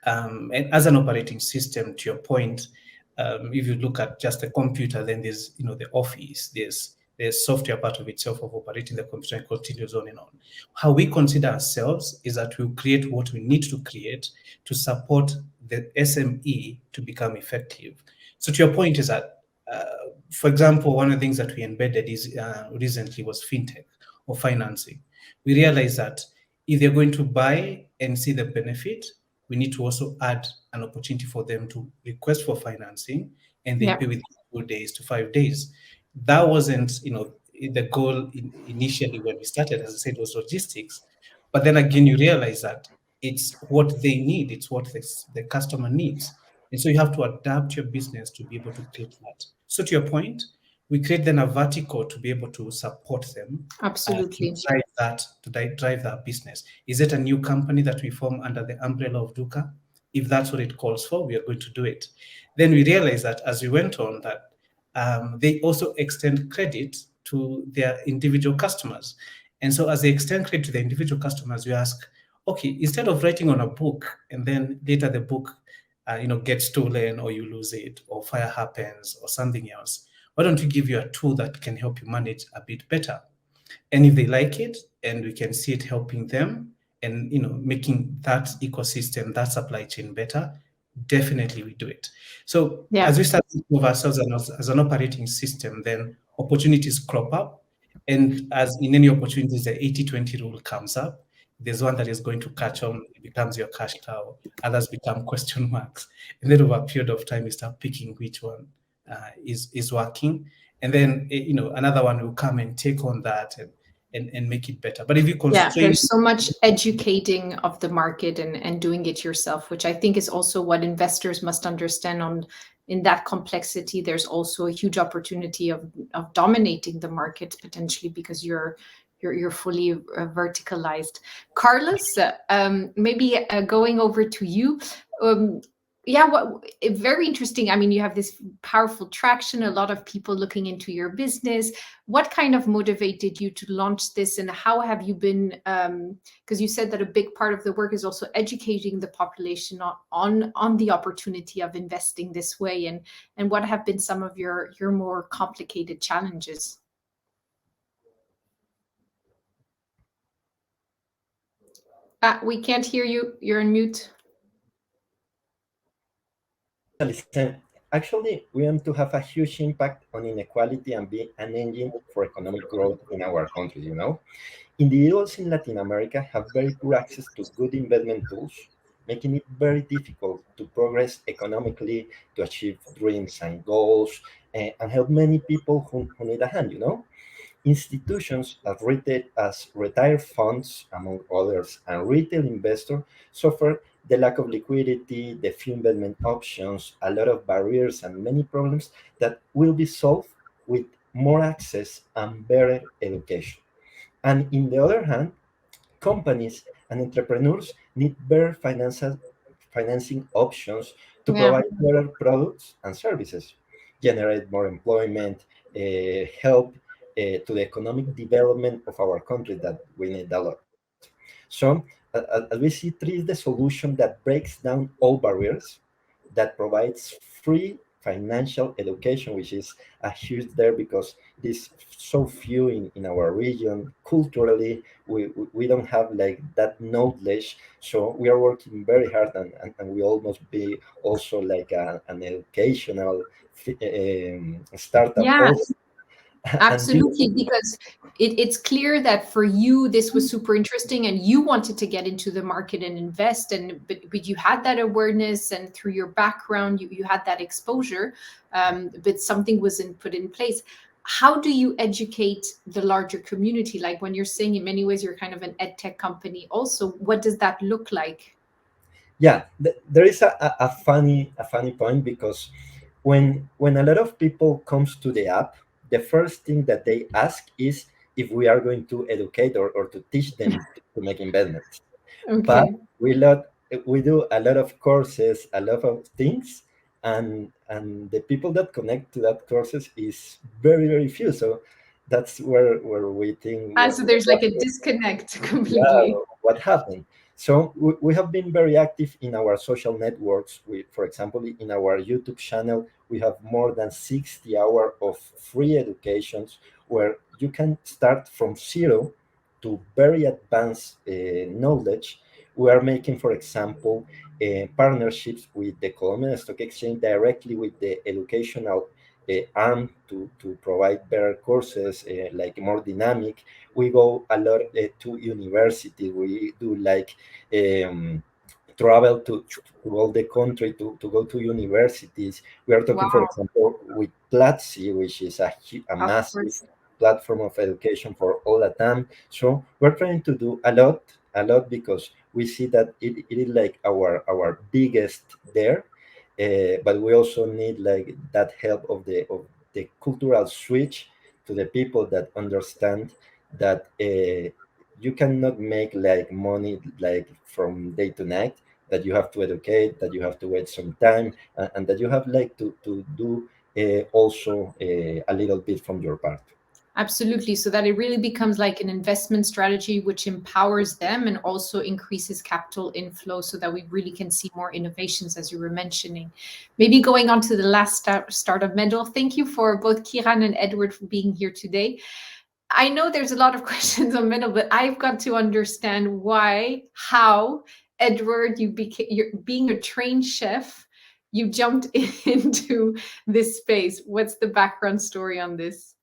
And as an operating system, to your point, if you look at just the computer, then there's the office, there's software part of itself of operating the computer and continues on and on. How we consider ourselves is that we'll create what we need to create to support the SME to become effective. So to your point is that, for example, one of the things that we embedded is recently was fintech or financing. We realized that if they're going to buy and see the benefit, we need to also add an opportunity for them to request for financing and they pay within 4 days to 5 days. That wasn't, the goal initially when we started, as I said, was logistics. But then again, you realize that it's what they need, it's what the customer needs. And so you have to adapt your business to be able to create that. So to your point, we create then a vertical to be able to support them. Absolutely. To drive that business. Is it a new company that we form under the umbrella of Duka? If that's what it calls for, we are going to do it. Then we realized that as we went on that they also extend credit to their individual customers. And so as they extend credit to the individual customers, we ask, okay, instead of writing on a book and then later the book gets stolen or you lose it or fire happens or something else, why don't we give you a tool that can help you manage a bit better? And if they like it and we can see it helping them and making that ecosystem, that supply chain better, definitely we do it. So as we start to move ourselves as an operating system, then opportunities crop up. And as in any opportunities, the 80-20 rule comes up. There's one that is going to catch on, it becomes your cash cow, others become question marks. And then over a period of time, you start picking which one is working. And then, another one will come and take on that and make it better. But if you constrain... there's so much educating of the market and doing it yourself, which I think is also what investors must understand in that complexity. There's also a huge opportunity of dominating the market potentially because you're fully verticalized. Carlos, maybe going over to you. Very interesting. I mean, you have this powerful traction, a lot of people looking into your business. What kind of motivated you to launch this, and how have you been, because you said that a big part of the work is also educating the population on the opportunity of investing this way, and what have been some of your more complicated challenges? We can't hear you. You're on mute. Actually, we aim to have a huge impact on inequality and be an engine for economic growth in our countries, Individuals in Latin America have very poor access to good investment tools, making it very difficult to progress economically, to achieve dreams and goals, and help many people who need a hand, Institutions as retired funds, among others, and retail investors suffer the lack of liquidity, the few investment options, a lot of barriers, and many problems that will be solved with more access and better education. And in the other hand, companies and entrepreneurs need better financing options to Yeah. provide better products and services, generate more employment, help to the economic development of our country that we need a lot. So, as we see, TREE is the solution that breaks down all barriers, that provides free financial education, which is a huge there because there's so few in our region. Culturally, we don't have like that knowledge. So we are working very hard and we almost be also like an educational startup Yeah, also. And this, absolutely, because it's clear that for you this was super interesting and you wanted to get into the market and invest, and but you had that awareness, and through your background you had that exposure, but something wasn't put in place. How do you educate the larger community? Like when you're saying in many ways you're kind of an ed tech company also, what does that look like? yeah, there is a funny point because when a lot of people comes to the app, the first thing that they ask is if we are going to educate or to teach them to make investments. But Okay. we lot we do a lot of courses, a lot of things, and the people that connect to that courses is very few. So that's where we think So there's like a disconnect yeah, completely. what happened. So we have been very active in our social networks. We, for example, in our YouTube channel, we have more than 60 hours of free educations where you can start from zero to very advanced knowledge. We are making, for example, partnerships with the Colombian Stock Exchange directly with the educational arm to provide better courses, like more dynamic. We go a lot to university. We do like travel to all the country to go to universities. We are talking, for Wow. example, with Platzi, which is a Of massive course. platform of education for all the time. So we're trying to do a lot because we see that it is like our biggest there, but we also need like that help of the cultural switch to the people that understand that you cannot make like money like from day to night, that you have to educate, that you have to wait some time, and that you have like to do also a little bit from your part. Absolutely. So that it really becomes like an investment strategy which empowers them and also increases capital inflow so that we really can see more innovations, as you were mentioning. Maybe going on to the last startup medal. Thank you for both Kiran and Edward for being here today. I know there's a lot of questions on medal, but I've got to understand how, Edward, you're being a trained chef, you jumped into this space. What's the background story on this?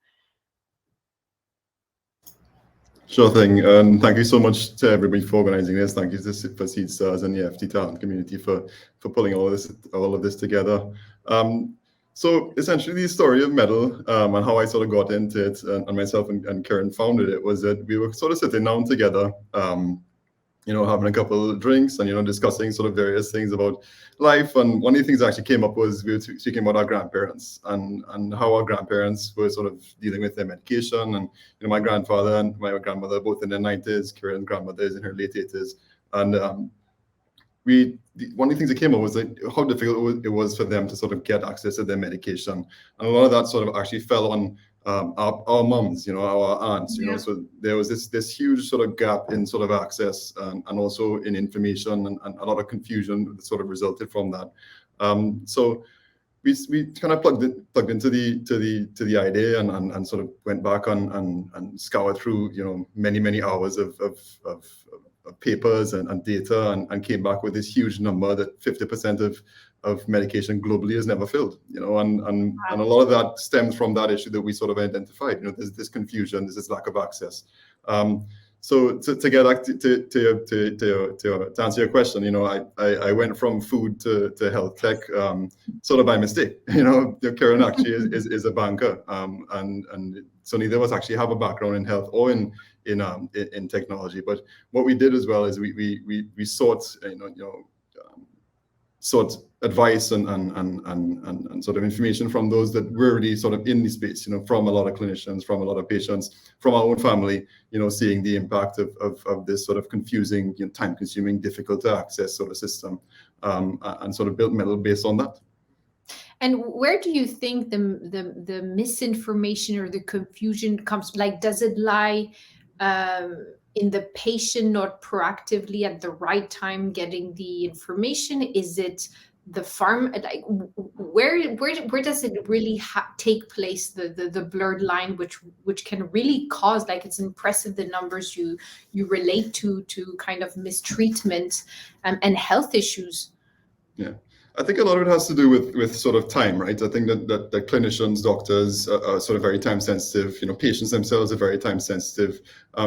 Sure thing. And thank you so much to everybody for organizing this. Thank you for Seedstars and the FT talent community for pulling all of this together. So essentially the story of Metal and how I sort of got into it and myself and Karen founded it was that we were sort of sitting down together, having a couple of drinks and, discussing sort of various things about life. And one of the things that actually came up was we were speaking about our grandparents and how our grandparents were sort of dealing with their medication. And, my grandfather and my grandmother, both in their 90s, Karen's grandmother is in her late 80s. And one of the things that came up was like how difficult it was for them to sort of get access to their medication. And a lot of that sort of actually fell on our mums, our aunts, Yeah. so there was this huge sort of gap in sort of access and also in information and a lot of confusion that sort of resulted from that. So we kind of plugged into the idea and sort of went back and scoured through many hours of papers and data and came back with this huge number that 50% of medication globally is never filled, and a lot of that stems from that issue that we sort of identified. There's this confusion, there's this lack of access. So to get back to answer your question, I went from food to health tech sort of by mistake. Karen actually is a banker, and so neither of us actually have a background in health or in technology. But what we did as well is we sought sought advice and sort of information from those that were already sort of in the space, from a lot of clinicians, from a lot of patients, from our own family, seeing the impact of this sort of confusing, time-consuming, difficult to access sort of system, and sort of built Medal based on that. And where do you think the misinformation or the confusion comes? Like, does it lie in the patient not proactively at the right time getting the information? Is it the farm? Like, where does it really take place? The blurred line, which can really cause, like, it's impressive the numbers you relate to kind of mistreatment and health issues. Yeah. I think a lot of it has to do with sort of time, right? I think that clinicians, doctors are sort of very time sensitive. Patients themselves are very time sensitive.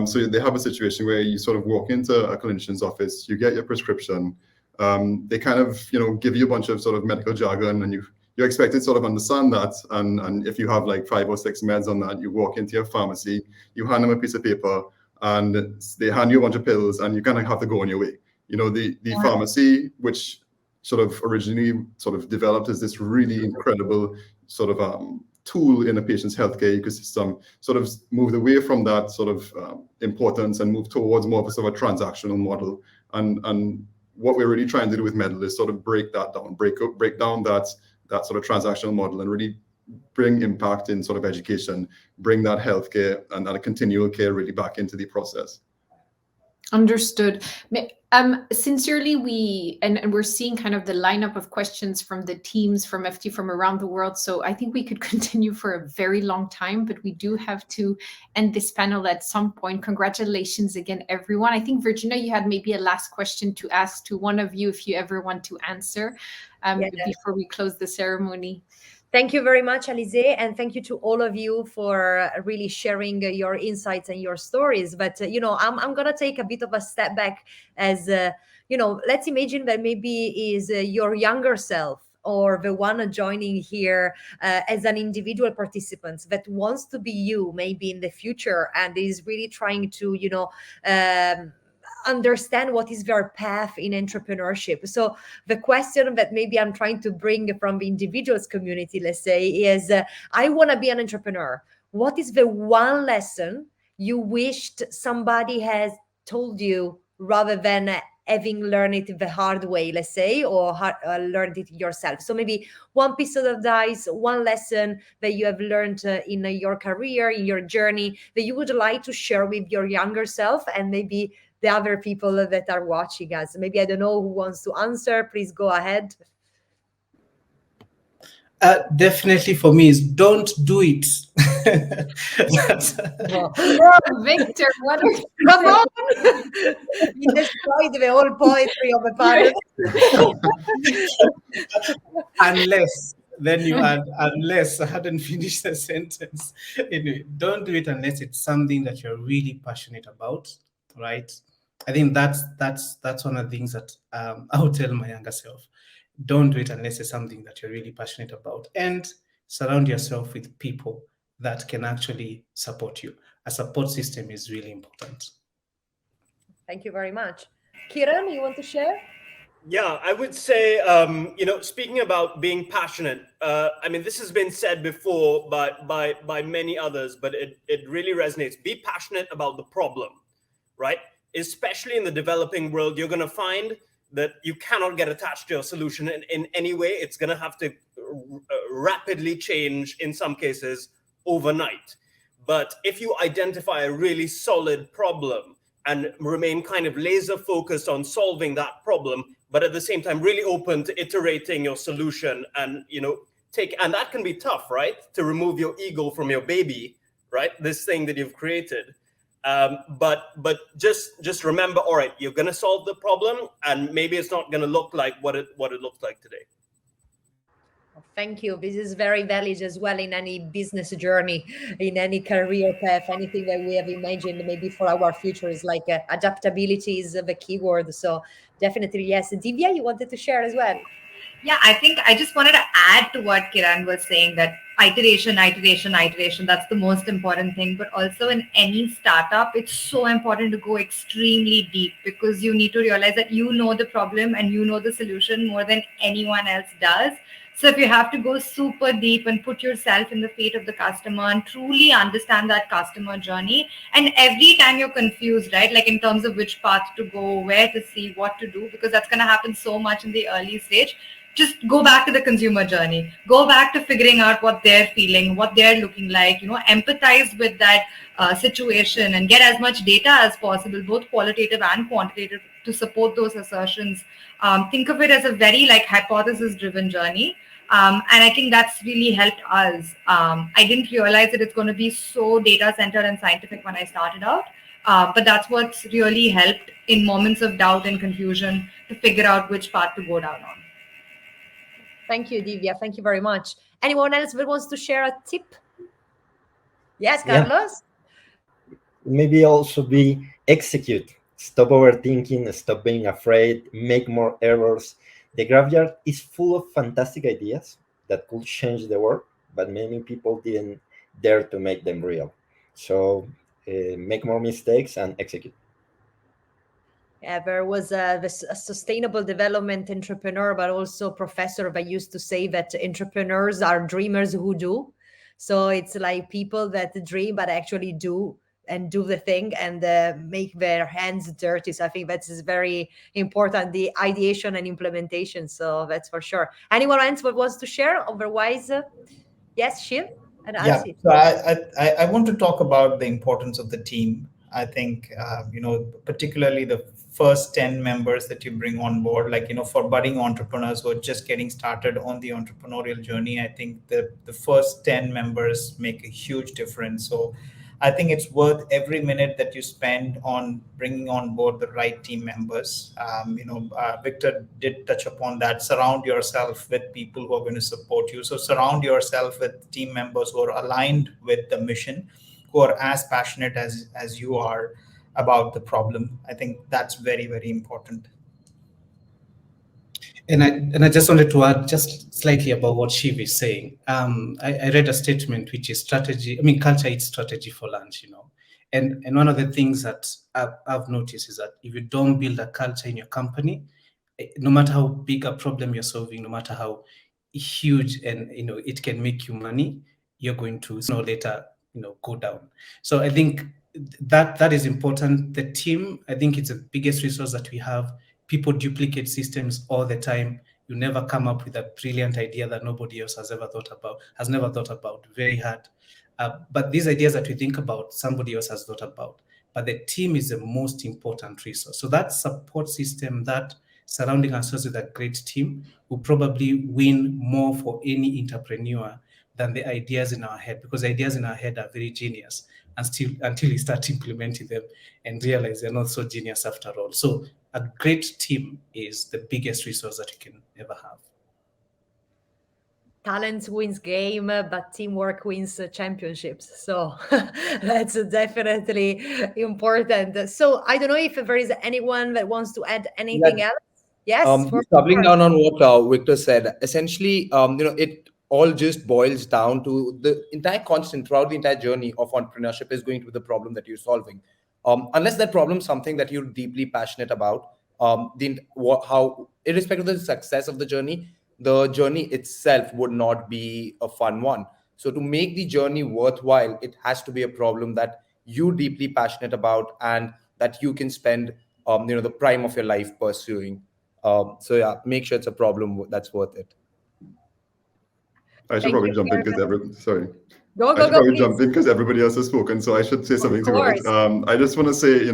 So they have a situation where you sort of walk into a clinician's office, you get your prescription, they kind of give you a bunch of sort of medical jargon, and you're expected to sort of understand that. And if you have like 5 or 6 meds on that, you walk into your pharmacy, you hand them a piece of paper, and they hand you a bunch of pills, and you kind of have to go on your way. The pharmacy, which sort of originally sort of developed as this really incredible sort of tool in a patient's healthcare ecosystem, sort of moved away from that sort of importance and moved towards more of a sort of a transactional model. And what we're really trying to do with Medal is sort of break that down, break down that sort of transactional model, and really bring impact in sort of education, bring that healthcare and that continual care really back into the process. Understood. Sincerely, we're seeing kind of the lineup of questions from the teams from FT from around the world. So I think we could continue for a very long time, but we do have to end this panel at some point. Congratulations again, everyone. I think, Virginia, you had maybe a last question to ask to one of you if you ever want to answer before we close the ceremony. Thank you very much, Alizé, and thank you to all of you for really sharing your insights and your stories. But I'm gonna take a bit of a step back, as let's imagine that maybe is your younger self or the one joining here as an individual participant that wants to be you maybe in the future and is really trying to understand what is their path in entrepreneurship. So the question that maybe I'm trying to bring from the individuals community, let's say, is I want to be an entrepreneur. What is the one lesson you wished somebody has told you rather than having learned it the hard way, let's say, or learned it yourself? So maybe one piece of advice, one lesson that you have learned in your career, in your journey, that you would like to share with your younger self and maybe the other people that are watching us. Maybe I don't know who wants to answer. Please go ahead. Definitely for me is don't do it. Victor, what are come on? You destroyed the whole poetry of the panel. Unless I hadn't finished the sentence. Anyway, don't do it unless it's something that you're really passionate about, right? I think that's one of the things that I would tell my younger self. Don't do it unless it's something that you're really passionate about, and surround yourself with people that can actually support you. A support system is really important. Thank you very much. Kiran, you want to share? Yeah, I would say, speaking about being passionate, I mean, this has been said before by many others, but it really resonates. Be passionate about the problem, right? Especially in the developing world, you're going to find that you cannot get attached to a solution in any way. It's going to have to rapidly change in some cases overnight. But if you identify a really solid problem and remain kind of laser focused on solving that problem, but at the same time really open to iterating your solution and and that can be tough, right? To remove your ego from your baby, right? This thing that you've created. But just remember, all right, you're going to solve the problem, and maybe it's not going to look like what it looks like today. Thank you. This is very valid as well in any business journey, in any career path, anything that we have imagined maybe for our future is like adaptability is the key word. So definitely, yes. Divya, you wanted to share as well? Yeah, I think I just wanted to add to what Kiran was saying, that iteration. That's the most important thing. But also in any startup, it's so important to go extremely deep, because you need to realize that you know the problem and you know the solution more than anyone else does. So if you have to go super deep and put yourself in the fate of the customer and truly understand that customer journey, and every time you're confused, right, like in terms of which path to go, where to see, what to do, because that's going to happen so much in the early stage, just go back to the consumer journey, go back to figuring out what they're feeling, what they're looking like, empathize with that situation, and get as much data as possible, both qualitative and quantitative, to support those assertions. Think of it as a very like hypothesis driven journey. And I think that's really helped us. I didn't realize that it's going to be so data centered and scientific when I started out. But that's what's really helped in moments of doubt and confusion to figure out which path to go down on. Thank you, Divya. Thank you very much. Anyone else that wants to share a tip? Yes, Carlos? Maybe also be execute. Stop overthinking, stop being afraid, make more errors. The graveyard is full of fantastic ideas that could change the world, but many people didn't dare to make them real. So make more mistakes and execute. Yeah, there was a sustainable development entrepreneur, but also professor that used to say that entrepreneurs are dreamers who do. So it's like people that dream, but actually do and do the thing and make their hands dirty. So I think that's very important, the ideation and implementation. So that's for sure. Anyone else that wants to share? Otherwise, yes, Shiv and Alsi. So I want to talk about the importance of the team. I think, particularly the first 10 members that you bring on board, like, for budding entrepreneurs who are just getting started on the entrepreneurial journey, I think the first 10 members make a huge difference. So I think it's worth every minute that you spend on bringing on board the right team members. Victor did touch upon that. Surround yourself with people who are going to support you. So surround yourself with team members who are aligned with the mission, who are as passionate as you are about the problem. I think that's very, very important. And I just wanted to add just slightly about what Shiv is saying. I read a statement which is culture eats strategy for lunch, And one of the things that I've noticed is that if you don't build a culture in your company, no matter how big a problem you're solving, no matter how huge and it can make you money, you're going to sooner or later go down. So I think that is important. The team, I think it's the biggest resource that we have. People duplicate systems all the time. You never come up with a brilliant idea that nobody else has never thought about. Very hard. But these ideas that we think about, somebody else has thought about. But the team is the most important resource. So that support system, that surrounding ourselves with a great team, will probably win more for any entrepreneur than the ideas in our head, because ideas in our head are very genius until you start implementing them and realize they're not so genius after all. So a great team is the biggest resource that you can ever have. Talent wins game, but teamwork wins championships. So that's definitely important. So I don't know if there is anyone that wants to add anything else. Yes. Doubling down on what Victor said, essentially, it all just boils down to the entire constant throughout the entire journey of entrepreneurship is going to be the problem that you're solving. Unless that problem is something that you're deeply passionate about, irrespective of the success of the journey itself would not be a fun one. So to make the journey worthwhile, it has to be a problem that you're deeply passionate about and that you can spend, the prime of your life pursuing. So yeah, make sure it's a problem that's worth it. I should probably jump in because Go, because everybody else has spoken, so I should say something too, right? I just want to say,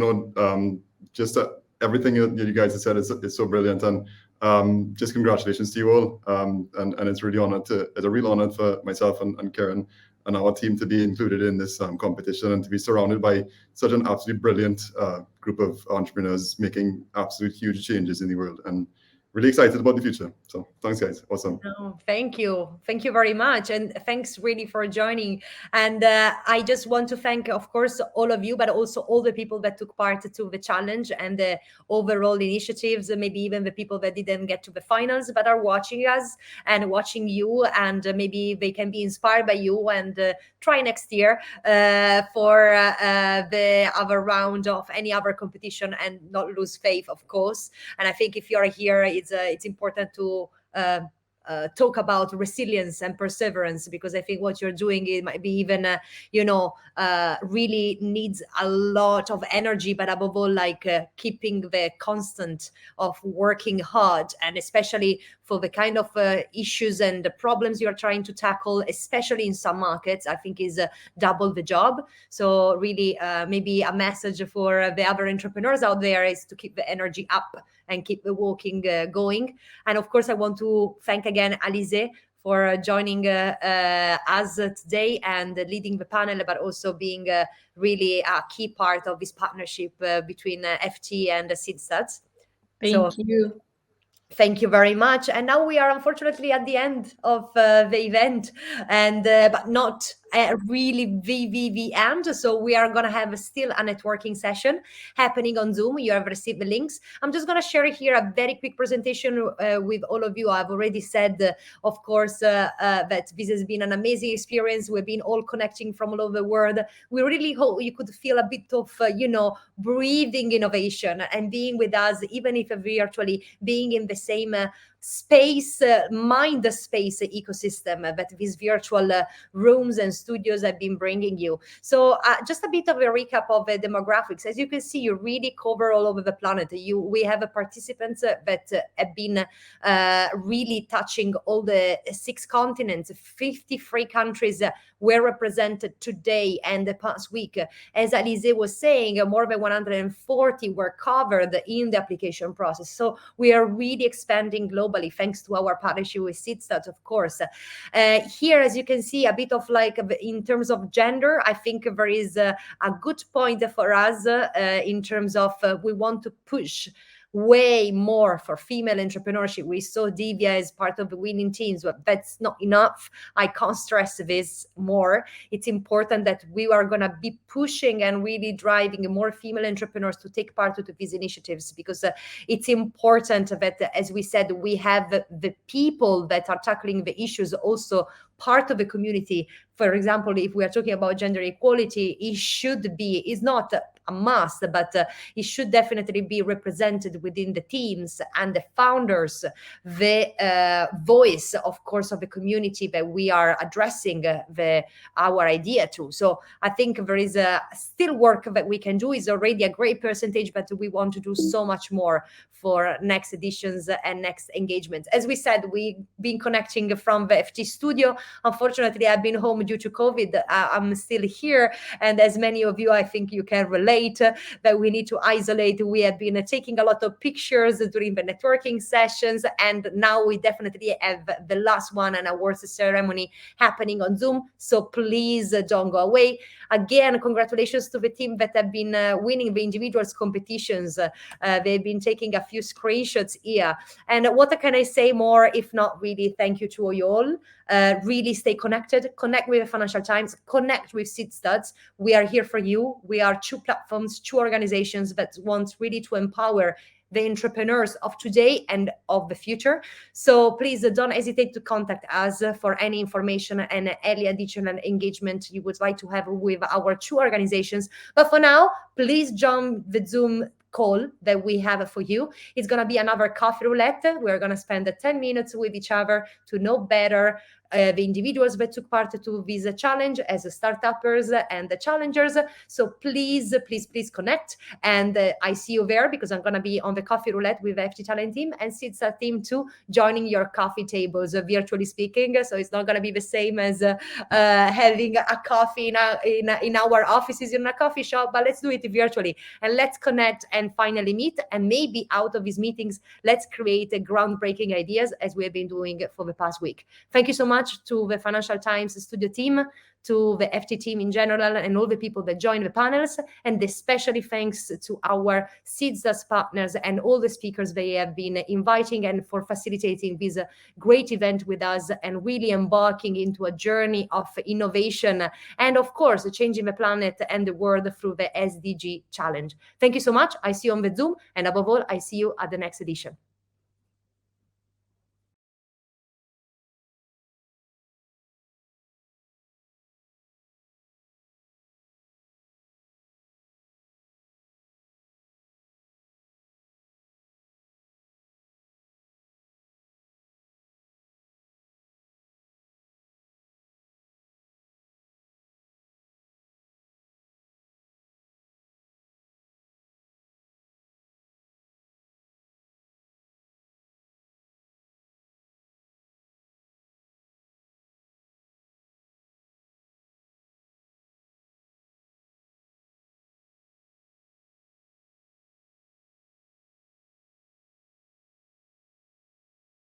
everything you guys have said is so brilliant, and just congratulations to you all. And it's a real honor for myself and Karen and our team to be included in this competition and to be surrounded by such an absolutely brilliant group of entrepreneurs making absolute huge changes in the world. And really excited about the future. So thanks, guys. Awesome. No, thank you. Thank you very much. And thanks really for joining. And I just want to thank, of course, all of you, but also all the people that took part to the challenge and the overall initiatives, maybe even the people that didn't get to the finals, but are watching us and watching you. And maybe they can be inspired by you and try next year for the other round of any other competition and not lose faith, of course. And I think if you're here, it's important to talk about resilience and perseverance, because I think what you're doing, it might be even really needs a lot of energy, but above all, like keeping the constant of working hard, and especially for the kind of issues and the problems you're trying to tackle, especially in some markets, I think is double the job. So really maybe a message for the other entrepreneurs out there is to keep the energy up and keep the walking going. And of course, I want to thank again Alize for joining us today and leading the panel, but also being really a key part of this partnership between FT and Seedstars. Thank you. Thank you very much. And now we are unfortunately at the end of the event, and but not really the end. So we are going to have still a networking session happening on Zoom. You have received the links. I'm just going to share here a very quick presentation with all of you. I've already said, of course, that this has been an amazing experience. We've been all connecting from all over the world. We really hope you could feel a bit of, breathing innovation and being with us, even if virtually, being in the same space, mind space ecosystem that these virtual rooms and studios have been bringing you. So just a bit of a recap of the demographics. As you can see, you really cover all over the planet. We have participants that have been really touching all the 6 continents. 53 countries were represented today and the past week. As Alize was saying, more than 140 were covered in the application process. So we are really expanding globally, thanks to our partnership with Seedstars, of course. Here, as you can see, a bit of like in terms of gender, I think there is a good point for us in terms of we want to push way more for female entrepreneurship. We saw Divya as part of the winning teams, but that's not enough. I can't stress this more. It's important that we are going to be pushing and really driving more female entrepreneurs to take part of these initiatives, because it's important that, as we said, we have the people that are tackling the issues also part of the community. For example, if we are talking about gender equality, it's not a must, but it should definitely be represented within the teams and the founders, the voice, of course, of the community that we are addressing our idea to. So I think there is still work that we can do. Is already a great percentage, but we want to do so much more for next editions and next engagements. As we said, we've been connecting from the FT studio. Unfortunately, I've been home due to COVID. I'm still here. And as many of you, I think you can relate that we need to isolate. We have been taking a lot of pictures during the networking sessions. And now we definitely have the last one, an awards ceremony happening on Zoom. So please don't go away. Again, congratulations to the team that have been winning the individuals competitions. They've been taking a few screenshots here. And what can I say more if not really thank you to you all. Really stay connected, connect with the Financial Times, connect with Seedstars. We are here for you. We are 2 platforms, 2 organizations that want really to empower the entrepreneurs of today and of the future. So please don't hesitate to contact us for any information and any additional engagement you would like to have with our 2 organizations. But for now, please join the Zoom call that we have for you. It's going to be another coffee roulette. We're going to spend 10 minutes with each other to know better the individuals that took part to this challenge as startuppers and the challengers. So please connect. And I see you there, because I'm going to be on the coffee roulette with the FT Talent team and Seedstars team too, joining your coffee tables, virtually speaking. So it's not going to be the same as having a coffee in our offices in a coffee shop, but let's do it virtually and let's connect and finally meet. And maybe out of these meetings, let's create groundbreaking ideas as we have been doing for the past week. Thank you so much much to the Financial Times studio team, to the FT team in general, and all the people that join the panels, and especially thanks to our Seedstars partners and all the speakers they have been inviting, and for facilitating this great event with us, and really embarking into a journey of innovation and, of course, changing the planet and the world through the SDG challenge. Thank you so much. I see you on the Zoom, and above all, I see you at the next edition.